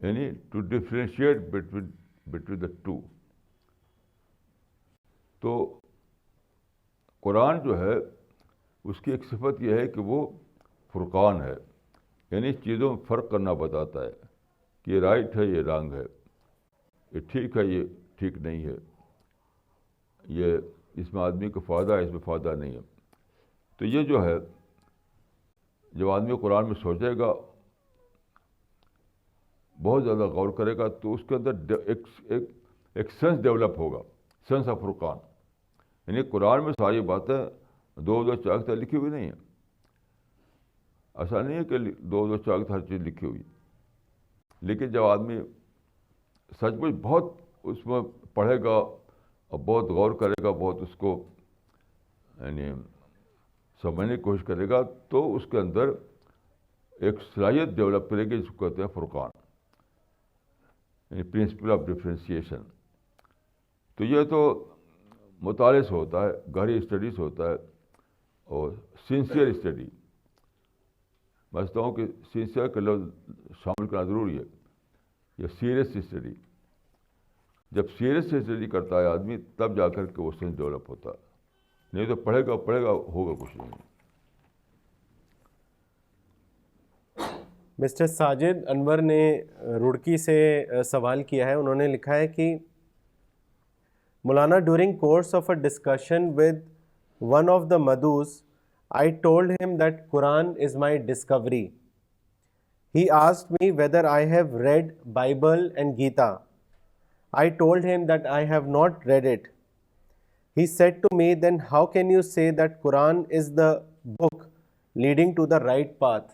یعنی ٹو ڈفرینشیٹ بٹوین دا 2. تو قرآن جو ہے اس کی ایک صفت یہ ہے کہ وہ فرقان ہے, یعنی چیزوں میں فرق کرنا بتاتا ہے کہ یہ رائٹ ہے, یہ رانگ ہے, یہ ٹھیک ہے, یہ ٹھیک نہیں ہے, یہ اس میں آدمی کو فائدہ ہے, اس میں فائدہ نہیں ہے. تو یہ جو ہے جب آدمی قرآن میں سوچے گا, بہت زیادہ غور کرے گا, تو اس کے اندر ایک سینس ڈیولپ ہوگا, سینس آف فرقان. یعنی قرآن میں ساری باتیں 2 چاک لکھی ہوئی نہیں ہیں. ایسا نہیں ہے کہ 2 چاک ہر چیز لکھی ہوئی, لیکن جب آدمی سچ مچ بہت اس میں پڑھے گا اور بہت غور کرے گا, بہت اس کو یعنی سمجھنے کی کوشش کرے گا, تو اس کے اندر ایک صلاحیت ڈیولپ کرے گی جس کو کہتے ہیں فرقان, یعنی پرنسپل آف ڈفرینسیشن. تو یہ تو مطالعے سے ہوتا ہے، گہری اسٹڈی سے ہوتا ہے، اور سنسیئر اسٹڈی، میں سمجھتا ہوں کہ سنسیئر کا لفظ شامل کرنا ضروری ہے، یا سیریس اسٹڈی. جب سیریس اسٹڈی کرتا ہے آدمی تب جا کر کے وہ سینس ڈیولپ ہوتا ہے، نہیں تو پڑھے گا ہوگا کچھ نہیں. مسٹر ساجد انور نے روڑکی سے سوال کیا ہے. انہوں نے لکھا ہے کہ Maulana during course of a discussion with one of the مدوز I told him that Quran is my discovery. He asked me whether I have read Bible and Gita. I told him that I have not read it. He said to me, then how can you say that Quran is the book leading to the right path?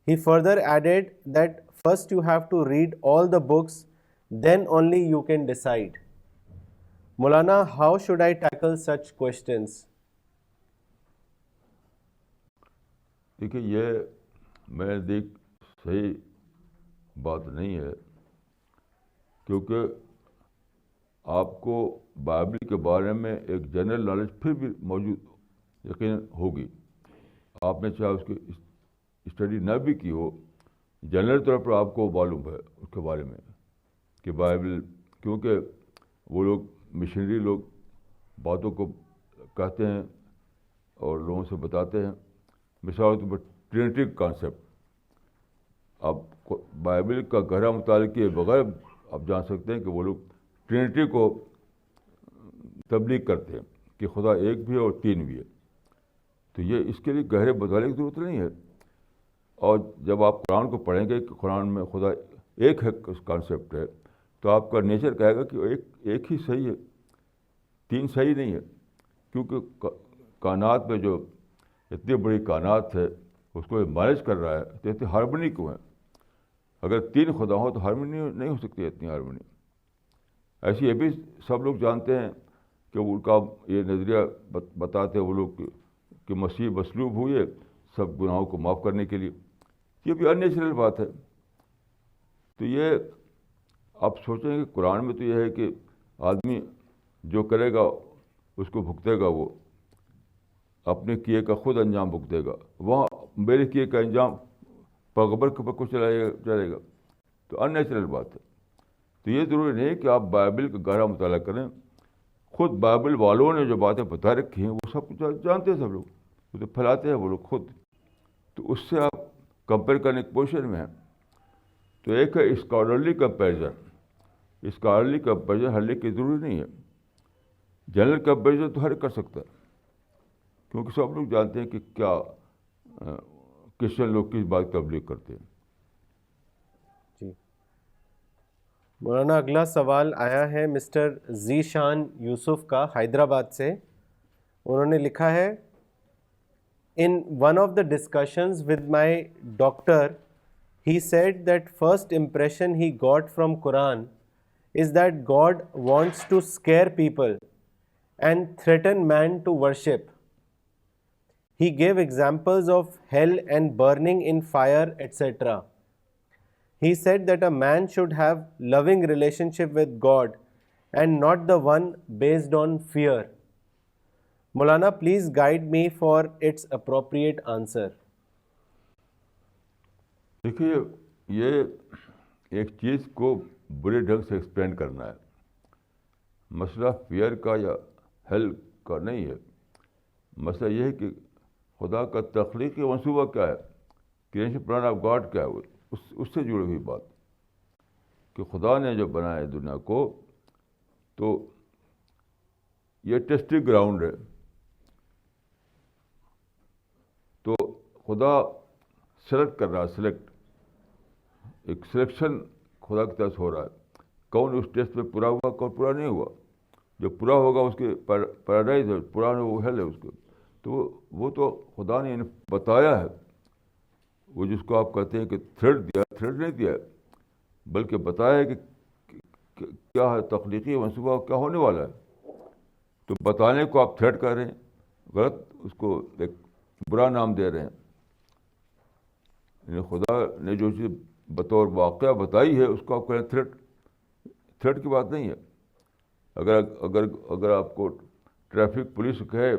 He further added that first you have to read all the books, then only you can decide. Maulana, how should I tackle such questions? دیکھیے، یہ میں دیکھ صحیح بات نہیں ہے، کیونکہ آپ کو بائبل کے بارے میں ایک جنرل نالج پھر بھی موجود یقیناً ہوگی. آپ نے چاہے اس کی اسٹڈی نہ بھی کی ہو، جنرل طور پر آپ کو معلوم ہے اس کے بارے میں کہ بائبل، کیونکہ وہ لوگ مشنری لوگ باتوں کو کہتے ہیں اور لوگوں سے بتاتے ہیں. مثال کے طور پر ٹرینٹی کانسیپٹ، آپ بائبل کا گہرا مطالعہ کیے بغیر آپ جان سکتے ہیں کہ وہ لوگ ٹرینٹی کو تبلیغ کرتے ہیں کہ خدا ایک بھی ہے اور تین بھی ہے. تو یہ اس کے لیے گہرے مطالعے کی ضرورت نہیں ہے. اور جب آپ قرآن کو پڑھیں گے کہ قرآن میں خدا ایک ہے کانسیپٹ ہے، تو آپ کا نیچر کہے گا کہ ایک ہی صحیح ہے، تین صحیح نہیں ہے. کیونکہ کائنات میں جو اتنی بڑی کائنات ہے اس کو مینیج کر رہا ہے، تو اتنی ہارمونی کیوں ہے؟ اگر تین خدا ہو تو ہارمونی نہیں ہو سکتی اتنی ہارمونی. ایسے یہ بھی سب لوگ جانتے ہیں کہ ان کا یہ نظریہ بتاتے ہیں وہ لوگ کہ مسیح مصلوب ہوئے سب گناہوں کو معاف کرنے کے لیے. یہ بھی ان نیچرل بات ہے. تو یہ آپ سوچیں کہ قرآن میں تو یہ ہے کہ آدمی جو کرے گا اس کو بھگتے گا، وہ اپنے کیے کا خود انجام بھگتے گا. وہاں میرے کیے کا انجام پیغمبر کے اوپر کچھ چلے گا. تو ان نیچرل بات ہے. تو یہ ضروری نہیں کہ آپ بائبل کا گہرا مطالعہ کریں. خود بائبل والوں نے جو باتیں بتا رکھی ہیں وہ سب کچھ جانتے ہیں سب لوگ، وہ تو پھیلاتے ہیں وہ لوگ خود. تو اس سے آپ کمپیئر کرنے کی پوزیشن میں ہیں. تو ایک ہے اسکالرلی کمپیریزن. اسکالرلی کمپیریزن ہر ایک کی ضروری نہیں ہے. جنرل کمپیریزن تو ہر ایک کر سکتا ہے، کیونکہ سب لوگ جانتے ہیں کہ کیا کرسچن لوگ کس بات کی تبلیغ کرتے ہیں. جی مولانا، اگلا سوال آیا ہے مسٹر ذیشان یوسف کا حیدرآباد سے. انہوں نے لکھا ہے In one of the discussions with my doctor, he said that first impression he got from Quran is that God wants to scare people and threaten man to worship. He gave examples of hell and burning in fire, etc. He said that a man should have loving relationship with God and not the one based on fear. Maulana please guide me for its appropriate answer. دیکھیے، یہ ایک چیز کو برے ڈھنگ سے explain کرنا ہے. مسئلہ فیئر کا یا ہیل کا نہیں ہے. مسئلہ یہ ہے کہ خدا کا تخلیقی منصوبہ کیا ہے، کریشن پلان آف گاڈ کیا ہے، اس سے جڑی ہوئی بات کہ خدا نے جو بنایا دنیا کو، تو یہ ٹیسٹنگ گراؤنڈ ہے. تو خدا سلیکٹ کر رہا ہے، ایک سلیکشن خدا کی طرف سے ہو رہا ہے. کون اس ٹیسٹ میں پورا ہوا، کون پورا نہیں ہوا. جو پورا ہوگا اس کے پیراڈائز ہے، پورا نہیں وہ ہیل ہے اس کو. تو وہ تو خدا نے بتایا ہے. وہ جس کو آپ کہتے ہیں کہ تھریڈ دیا، تھریڈ نہیں دیا ہے، بلکہ بتایا ہے کہ کیا ہے تخلیقی منصوبہ، کیا ہونے والا ہے. تو بتانے کو آپ تھریڈ کر رہے ہیں، غلط اس کو ایک برا نام دے رہے ہیں. یعنی خدا نے جو چیز بطور واقعہ بتائی ہے اس کو آپ کہیں تھریٹ. تھریٹ کی بات نہیں ہے. اگر آپ کو ٹریفک پولیس کہے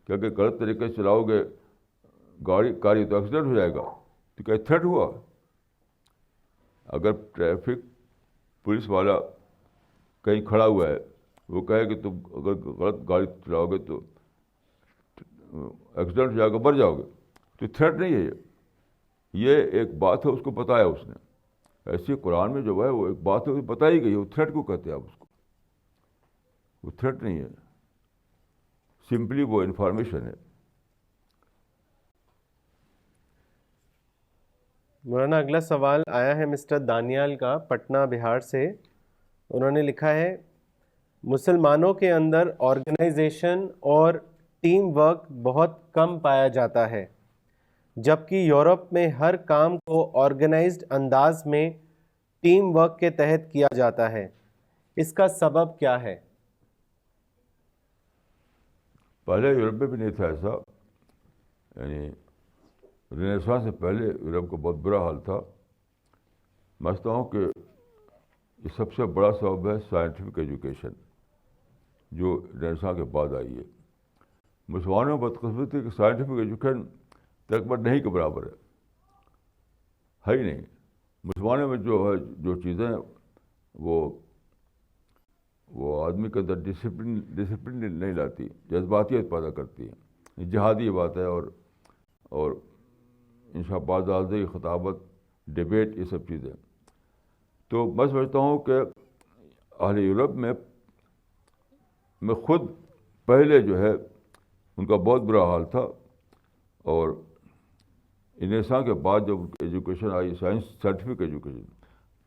کہ اگر غلط طریقے سے چلاؤ گے گاڑی تو ایکسیڈنٹ ہو جائے گا، تو کیا تھریٹ ہوا؟ اگر ٹریفک پولیس والا کہیں کھڑا ہوا ہے، وہ کہے کہ تم اگر غلط گاڑی چلاؤ گے تو ایکسیڈنٹ ہو جائے گا، مر جاؤ گے، تو تھریٹ نہیں ہے یہ ایک بات ہے، اس کو بتایا اس نے. ایسے قرآن میں جو ہے وہ ایک بات ہے بتائی گئی ہے، وہ تھریٹ کو کہتے ہیں آپ اس کو، وہ تھریٹ نہیں ہے، سمپلی وہ انفارمیشن ہے. مولانا اگلا سوال آیا ہے مسٹر دانیال کا پٹنہ بہار سے. انہوں نے لکھا ہے مسلمانوں کے اندر آرگنائزیشن اور ٹیم ورک بہت کم پایا جاتا ہے، جبکہ یورپ میں ہر کام کو آرگنائزڈ انداز میں ٹیم ورک کے تحت کیا جاتا ہے. اس کا سبب کیا ہے؟ پہلے یورپ میں بھی نہیں تھا ایسا، یعنی رینیسانس سے پہلے یورپ کا بہت برا حال تھا. میں سمجھتا ہوں کہ یہ سب سے بڑا سبب ہے سائنٹیفک ایجوکیشن جو رینیسانس کے بعد آئی ہے. مسلمانوں میں بدقسمتی کہ سائنٹیفک ایجوکیشن تقریباً نہیں کے برابر ہے ہی نہیں. مسلمانوں میں جو ہے جو چیزیں وہ آدمی کے اندر ڈسپلن نہیں لاتی، جذباتیت پیدا کرتی ہیں. جہادی بات ہے اور انشاء بازدازی، خطابت، ڈبیٹ، یہ سب چیزیں. تو میں سمجھتا ہوں کہ اہل یورپ میں خود پہلے جو ہے ان کا بہت برا حال تھا، اور رینیسانس کے بعد جب ایجوکیشن آئی، سائنٹیفک ایجوکیشن،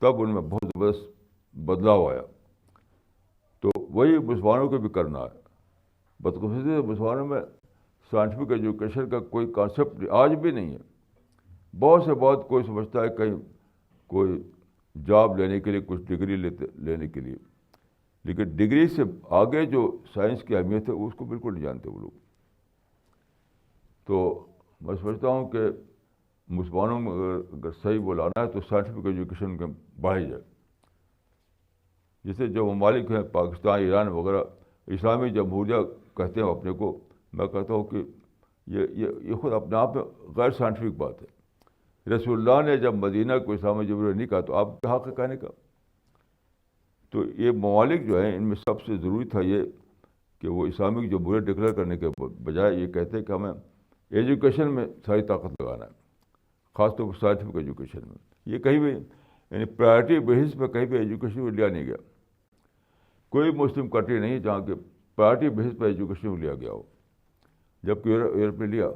تب ان میں بہت زبردست بدلاؤ آیا. تو وہی مسلمانوں کو بھی کرنا ہے. بدقسمتی سے مسلمانوں میں سائنٹیفک ایجوکیشن کا کوئی کانسیپٹ آج بھی نہیں ہے. بہت سے بہت کوئی سمجھتا ہے کہیں کوئی جاب لینے کے لیے، کچھ ڈگری لینے کے لیے، لیکن ڈگری سے آگے جو سائنس کی اہمیت ہے اس کو بالکل نہیں جانتے وہ لوگ. تو میں سمجھتا ہوں کہ مسلمانوں میں اگر صحیح بولانا ہے تو سائنٹیفک ایجوکیشن کے بڑھائی جائے. جیسے جو ممالک ہیں پاکستان، ایران وغیرہ اسلامی جمہوریہ کہتے ہیں اپنے کو، میں کہتا ہوں کہ یہ خود اپنے آپ میں غیر سائنٹیفک بات ہے. رسول اللہ نے جب مدینہ کو اسلامی جمہوریہ نہیں کہا تو آپ کے حق ہے کہنے کا. تو یہ ممالک جو ہیں ان میں سب سے ضروری تھا یہ کہ وہ اسلامک جمہوریہ ڈکلیئر کرنے کے بجائے یہ کہتے ہیں کہ ہمیں ایجوکیشن میں ساری طاقت لگانا ہے، خاص طور پر سائنٹیفک ایجوکیشن میں. یہ کہیں بھی یعنی پرائرٹی بیسس پہ کہیں بھی ایجوکیشن کو لیا نہیں گیا. کوئی مسلم کنٹری نہیں جہاں کہ پرائرٹی بیسس پہ ایجوکیشن کو لیا گیا ہو، جبکہ یورپ نے لیا.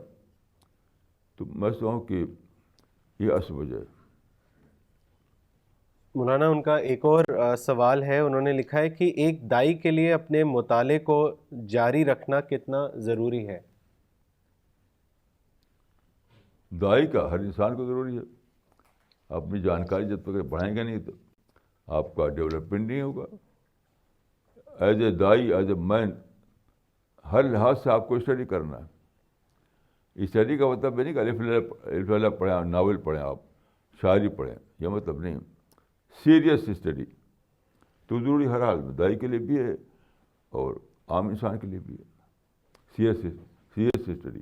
تو میں سمجھتا ہوں کہ یہ اصل وجہ ہے. مولانا ان کا ایک اور سوال ہے. انہوں نے لکھا ہے کہ ایک دائی کے لیے اپنے مطالعے کو جاری رکھنا کتنا ضروری ہے؟ دائی کا ہر انسان کو ضروری ہے. اپنی جانکاری جب تک بڑھائیں گے نہیں تو آپ کا ڈیولپمنٹ نہیں ہوگا. ایز اے دائی، ایز اے مین، ہر لحاظ سے آپ کو اسٹڈی کرنا ہے. اسٹڈی کا مطلب یہ نہیں کہ الف لام پڑھیں، ناول پڑھیں، آپ شاعری پڑھیں، یہ مطلب نہیں. سیریس اسٹڈی تو ضروری ہر حال میں، دائی کے لیے بھی ہے اور عام انسان کے لیے بھی ہے. Serious study.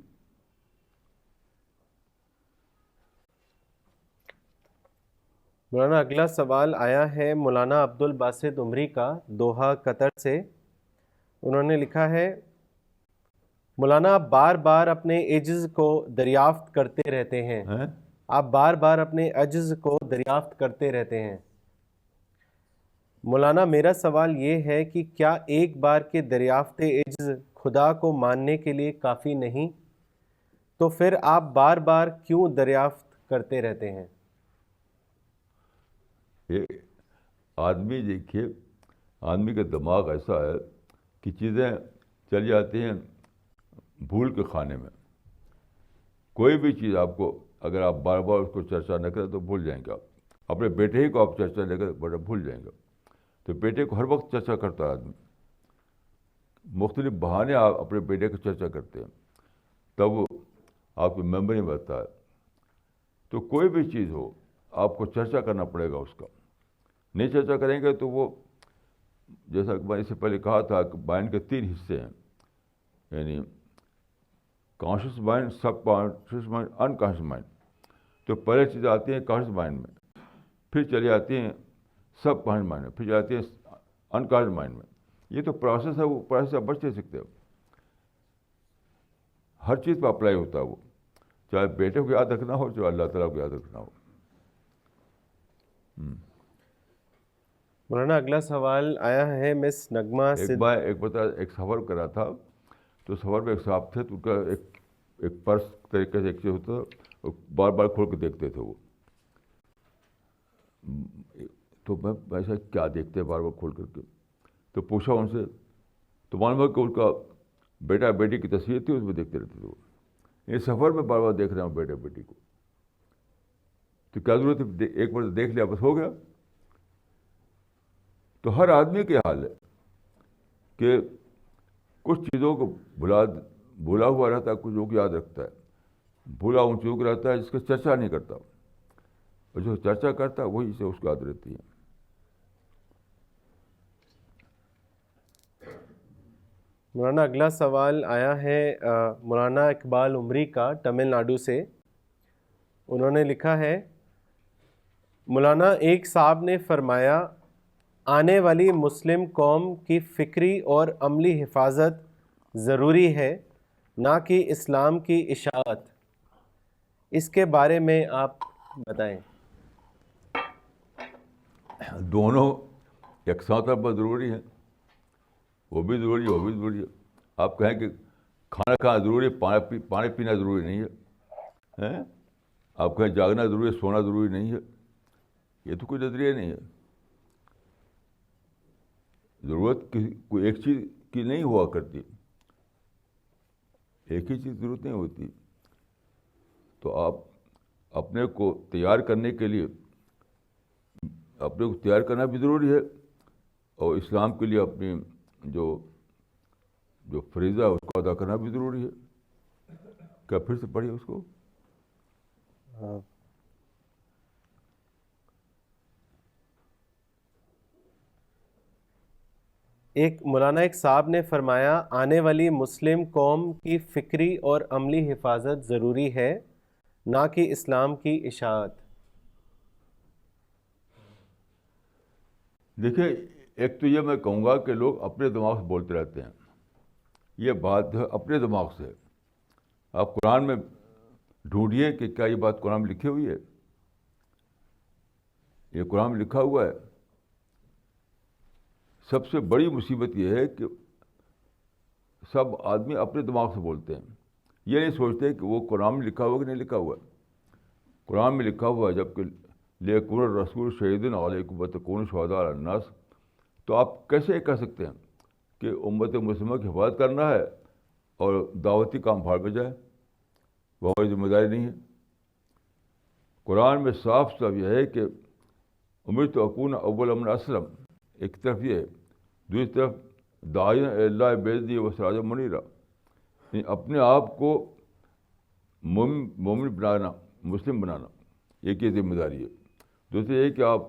مولانا اگلا سوال آیا ہے مولانا عبد الباسط عمری کا دوحہ قطر سے. انہوں نے لکھا ہے مولانا آپ بار بار اپنے عجز کو دریافت کرتے رہتے ہیں. آپ بار بار اپنے عجز کو دریافت کرتے رہتے ہیں. مولانا میرا سوال یہ ہے کہ کیا ایک بار کے دریافت عجز خدا کو ماننے کے لیے کافی نہیں؟ تو پھر آپ بار بار کیوں دریافت کرتے رہتے ہیں؟ آدمی دیکھیے، آدمی کا دماغ ایسا ہے کہ چیزیں چل جاتی ہیں بھول کے خانے میں. کوئی بھی چیز آپ کو اگر آپ بار بار اس کو چرچا نہ کریں تو بھول جائیں گے. آپ اپنے بیٹے ہی کو آپ چرچا نہ کریں بڑا بھول جائیں گے. تو بیٹے کو ہر وقت چرچا کرتا ہے آدمی، مختلف بہانے آپ اپنے بیٹے کو چرچا کرتے ہیں، تب وہ آپ کی میموری میں رہتا ہے. تو کوئی بھی چیز ہو آپ کو چرچا کرنا پڑے گا اس کا. نہیں چرچا کریں گے تو وہ جیسا کہ میں نے اس سے پہلے کہا تھا کہ مائنڈ کے 3 حصے ہیں، یعنی کانشیس مائنڈ، سب کانشیس مائنڈ، انکانشیس مائنڈ. تو پہلے چیزیں آتی ہیں کانشیس مائنڈ میں، پھر چلی آتی ہیں سب کانشیس مائنڈ میں، پھر چلی آتی ہیں انکانشیس مائنڈ میں. یہ تو پروسیس ہے، وہ پروسیس سے بچ نہیں سکتے ہو. ہر چیز پہ اپلائی ہوتا ہے وہ، چاہے بیٹے کو یاد رکھنا ہو، چاہے اللہ تعالیٰ کو یاد رکھنا ہو. مولانا اگلا سوال آیا ہے مس نغمہ ایک سفر کر رہا تھا، تو سفر میں ایک صاحب تھے، تو ان کا ایک پرس طریقے سے ایک چیز ہوتا تھا، بار بار کھول کے دیکھتے تھے وہ. تو میں ایسا کیا دیکھتے بار بار کھول کر کے، تو پوچھا ان سے، تو معلوم ہے کہ ان کا بیٹا بیٹی کی تصویر تھی، اس میں دیکھتے رہتے تھے وہ. یہ سفر میں بار بار دیکھ رہے ہیں بیٹا بیٹی کو، تو کیا ضرورت ہے، ایک بار دیکھ لیا بس ہو گیا. تو ہر آدمی کے حال ہے کہ کچھ چیزوں کو بھولا ہوا رہتا ہے، کچھ چیزوں کو یاد رکھتا ہے. بھولا ان چیزوں کو رہتا ہے جس کی چرچا نہیں کرتا، اور جو چرچا کرتا ہے وہی سے اس کو یاد رہتی ہے. مولانا اگلا سوال آیا ہے مولانا اقبال عمری کا تمل ناڈو سے. انہوں نے لکھا ہے، مولانا ایک صاحب نے فرمایا آنے والی مسلم قوم کی فکری اور عملی حفاظت ضروری ہے، نہ کہ اسلام کی اشاعت. اس کے بارے میں آپ بتائیں. دونوں یکساں طور پر ضروری ہے، وہ بھی ضروری ہے، وہ بھی ضروری ہے. آپ کہیں کہ کھانا کھانا ضروری ہے، پانی پینا ضروری نہیں ہے. آپ کہیں جاگنا ضروری ہے، سونا ضروری نہیں ہے. یہ تو کوئی نظریہ نہیں ہے. ضرورت کوئی ایک چیز کی نہیں ہوا کرتی، ایک ہی چیز ضرورت نہیں ہوتی. تو آپ اپنے کو تیار کرنے کے لیے اپنے کو تیار کرنا بھی ضروری ہے، اور اسلام کے لیے اپنی جو فریضہ ہے اس کو ادا کرنا بھی ضروری ہے. کیا پھر سے پڑھیے اس کو. مولانا ایک صاحب نے فرمایا آنے والی مسلم قوم کی فکری اور عملی حفاظت ضروری ہے، نہ کہ اسلام کی اشاعت. دیکھیے، ایک تو یہ میں کہوں گا کہ لوگ اپنے دماغ سے بولتے رہتے ہیں. یہ بات ہے اپنے دماغ سے. آپ قرآن میں ڈھونڈیے کہ کیا یہ بات قرآن میں لکھی ہوئی ہے. یہ قرآن میں لکھا ہوا ہے. سب سے بڑی مصیبت یہ ہے کہ سب آدمی اپنے دماغ سے بولتے ہیں. یہ نہیں سوچتے کہ وہ قرآن میں لکھا ہوا کہ نہیں لکھا ہوا ہے. قرآن میں لکھا ہوا ہے جبکہ لیکن الرسول شہید علیکم وتکونوا شہداء علی الناس. تو آپ کیسے کہہ سکتے ہیں کہ امت مسلمہ کی حفاظت کرنا ہے اور دعوتی کام بھاڑ میں جائے؟ وہ ہماری ذمہ داری نہیں ہے. قرآن میں صاف صاف یہ ہے کہ امرت اکون اول من اسلم، ایک طرف یہ ہے، دوسری طرف داعین اللہ باذنہ و سراجا منیرا، اپنے آپ کو مومن بنانا، مسلم بنانا، ایک یہ ذمہ داری ہے. دوسری یہ کہ آپ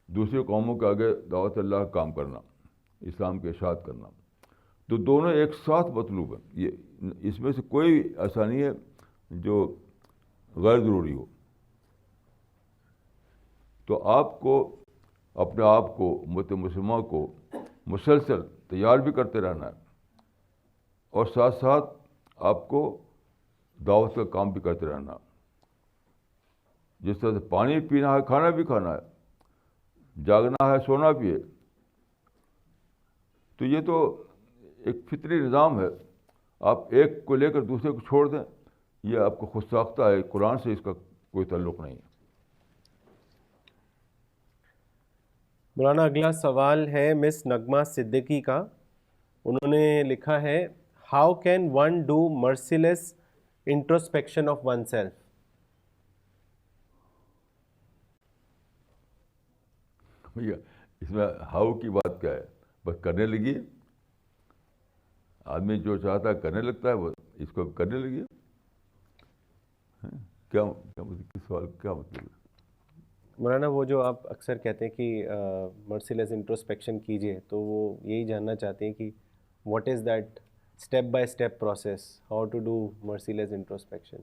دوسری قوموں کے آگے دعوت اللہ کا کام کرنا، اسلام کی اشاعت کرنا. تو دونوں ایک ساتھ مطلوب ہیں. یہ اس میں سے کوئی ایسا نہیں ہے جو غیر ضروری ہو. تو آپ کو اپنے آپ کو امت مسلمہ کو مسلسل تیار بھی کرتے رہنا ہے، اور ساتھ ساتھ آپ کو دعوت کا کام بھی کرتے رہنا. جس طرح سے پانی پینا ہے، کھانا بھی کھانا ہے، جاگنا ہے، سونا بھی ہے. تو یہ تو ایک فطری نظام ہے. آپ ایک کو لے کر دوسرے کو چھوڑ دیں، یہ آپ کو خود ساختہ ہے. قرآن سے اس کا کوئی تعلق نہیں ہے. مولانا اگلا سوال ہے مس نغمہ صدیقی کا. انہوں نے لکھا ہے، how can one do merciless introspection of oneself. بھیا اس میں ہاؤ کی بات کیا ہے؟ بس کرنے لگیے. آدمی جو چاہتا ہے کرنے لگتا ہے، وہ اس کو کرنے لگیے. کیا مطلب کس سوال کیا مطلب ہے؟ مولانا وہ جو آپ اکثر کہتے ہیں کہ مرسیلیس انٹروسپیکشن کیجیے، تو وہ یہی جاننا چاہتے ہیں کہ what is that step by step process, how to do merciless introspection?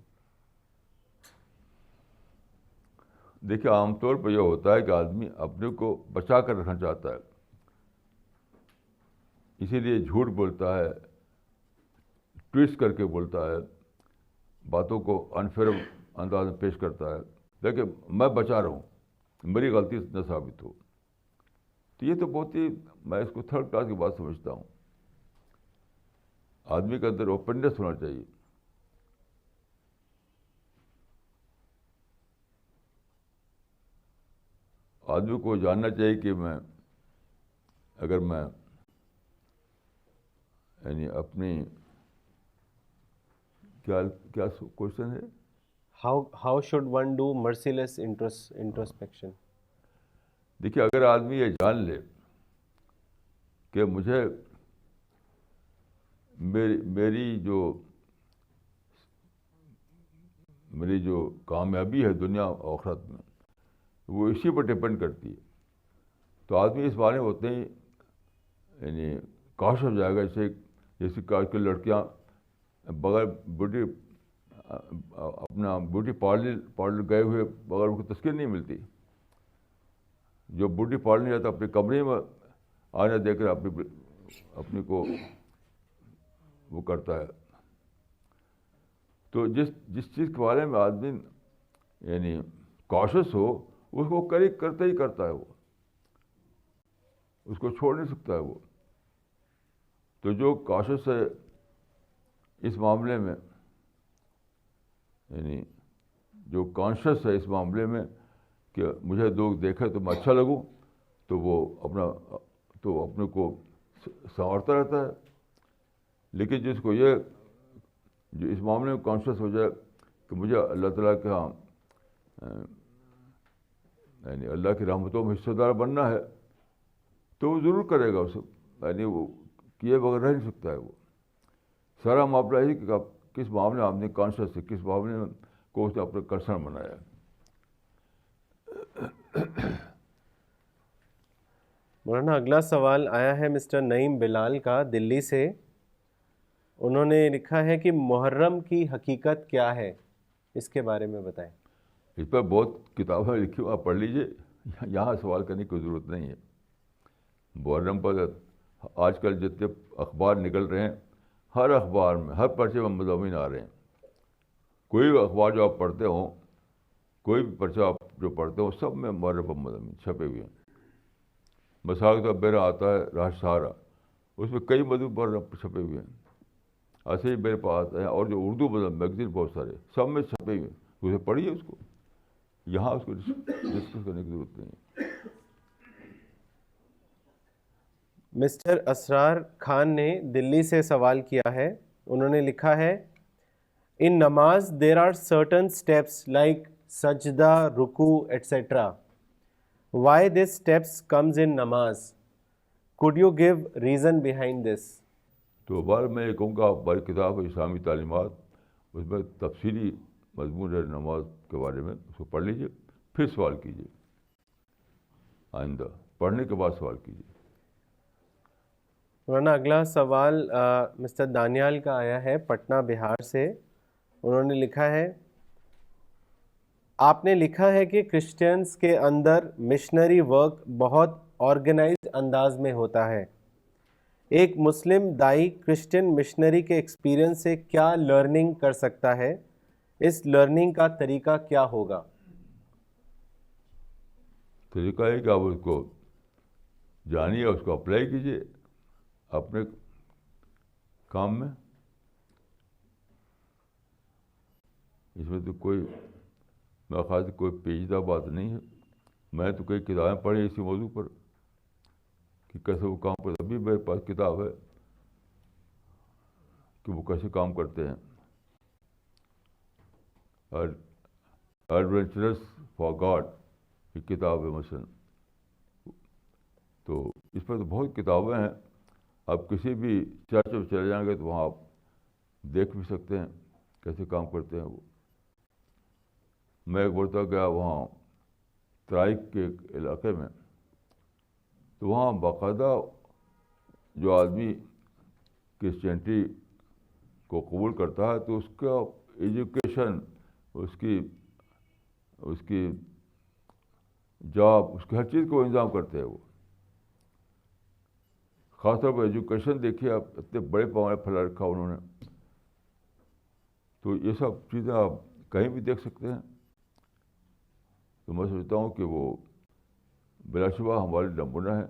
دیکھیے عام طور پہ یہ ہوتا ہے کہ آدمی اپنے کو بچا کر رکھنا چاہتا ہے، اسی لیے جھوٹ بولتا ہے، ٹویسٹ کر کے بولتا ہے، باتوں کو انفیئر انداز میں پیش کرتا ہے، لیکن میں بچا رہا ہوں میری غلطی نہ ثابت ہو. تو یہ تو بہت ہی، میں اس کو تھرڈ کلاس کی بات سمجھتا ہوں. آدمی کے اندر اوپننس ہونا چاہیے. آدمی کو جاننا چاہیے کہ اگر میں یعنی اپنی کیا کوشچن ہے، how should one do merciless introspection? دیکھیے اگر آدمی یہ جان لے کہ مجھے میری جو کامیابی ہے دنیا اور آخرت میں وہ اسی پر ڈپینڈ کرتی ہے، تو آدمی اس بارے میں ہوتے ہی یعنی کاش ہو جائے گا. جیسے کہ آج کل لڑکیاں بغیر اپنا بیوٹی پارلر گئے ہوئے بغیر ان کو تسکین نہیں ملتی. جو بیوٹی پارلر جاتا اپنے کمرے میں آنے دیکھ کر اپنی کو وہ کرتا ہے. تو جس چیز کے بارے میں آدمی یعنی کاشس ہو اس کو کرتا ہی کرتا ہے، وہ اس کو چھوڑ نہیں سکتا ہے وہ. تو جو کاشس ہے اس معاملے میں، یعنی جو کانشیس ہے اس معاملے میں کہ مجھے لوگ دیکھے تو میں اچھا لگوں، تو وہ اپنے کو سنوارتا رہتا ہے. لیکن جس کو جو اس معاملے میں کانشیس ہو جائے کہ مجھے اللہ تعالیٰ کے ہاں یعنی اللہ کی رحمتوں میں حصہ دار بننا ہے، تو وہ ضرور کرے گا. یعنی وہ کیے بغیر رہ نہیں سکتا ہے. وہ سارا معاملہ ہی کہ کس معاملے میں آپ نے کانشیس ہے، کس معاملے میں کو اس نے اپنا کنسرن بنایا ہے. مولانا اگلا سوال آیا ہے مسٹر نعیم بلال کا دلی سے. انہوں نے لکھا ہے کہ محرم کی حقیقت کیا ہے، اس کے بارے میں بتائیں. اس پر بہت کتابیں لکھی ہوئی، آپ پڑھ لیجیے، یہاں سوال کرنے کی کوئی ضرورت نہیں ہے. محرم پر آج کل جتنے اخبار نکل رہے ہیں، ہر اخبار میں ہر پرچے میں مضامین آ رہے ہیں. کوئی بھی اخبار جو آپ پڑھتے ہوں، کوئی بھی پرچہ آپ جو پڑھتے ہوں، سب میں محرم پر مضامین چھپے ہوئے ہیں. مثال کے طور پر میرا آتا ہے راہ سہارا، اس میں کئی موضوع محرم پر چھپے ہوئے ہیں. ایسے ہی میرے پاس آتے ہیں اور جو اردو میگزین بہت سارے سب میں چھپے ہوئے ہیں. اسے پڑھیے، اس کو یہاں اس کو ڈسکس کرنے کی ضرورت نہیں ہے. مسٹر اسرار خان نے دلی سے سوال کیا ہے. انہوں نے لکھا ہے in namaz there are certain steps like sajda, ruku etcetera. Why this steps comes in namaz? Could you give reason behind this? تو بار میں یہ کہوں گا، بڑی کتاب ہے اسلامی تعلیمات، اس میں تفصیلی مضمون ہے نماز کے بارے میں، اس کو پڑھ لیجیے، پھر سوال کیجیے. آئندہ پڑھنے کے بعد سوال کیجیے. مولانا اگلا سوال مسٹر دانیال کا آیا ہے پٹنہ بہار سے. انہوں نے لکھا ہے آپ نے لکھا ہے کہ کرسچنز کے اندر مشنری ورک بہت آرگنائزڈ انداز میں ہوتا ہے. ایک مسلم دائی کرسچن مشنری کے ایکسپیرئنس سے کیا لرننگ کر سکتا ہے؟ اس لرننگ کا طریقہ کیا ہوگا؟ طریقہ ہے کہ آپ اس کو جانیے، اس کو اپلائی کیجیے اپنے کام میں. اس میں تو کوئی میرے خیال سے کوئی پیچیدہ بات نہیں ہے. میں تو کئی کتابیں پڑھی اسی موضوع پر کہ کیسے وہ کام کرتے. ابھی میرے پاس کتاب ہے کہ وہ کیسے کام کرتے ہیں. ایڈونچرس فار گاڈ کی کتاب ہے مثلاً. تو اس پر تو بہت کتابیں ہیں. آپ کسی بھی چرچ میں چلے جائیں گے تو وہاں آپ دیکھ بھی سکتے ہیں کیسے کام کرتے ہیں وہ. میں ایک مرتبہ گیا وہاں ترائک کے علاقے میں، تو وہاں باقاعدہ جو آدمی کرسچینٹی کو قبول کرتا ہے تو اس کا ایجوکیشن، اس کی جاب، اس کی ہر چیز کو انتظام کرتے ہیں وہ. خاص طور پر ایجوکیشن دیکھیے آپ، اتنے بڑے پیمانے پر پھیلا رکھا انہوں نے. تو یہ سب چیزیں آپ کہیں بھی دیکھ سکتے ہیں. تو میں سمجھتا ہوں کہ وہ بلا شبہ ہمارے نمونہ ہیں،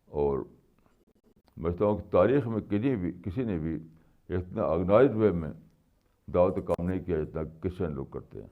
اور میں سمجھتا ہوں کہ تاریخ میں کسی نے بھی اتنا آرگنائزڈ وے میں دعوت کا کام نہیں کیا جتنا کرسچن لوگ کرتے ہیں.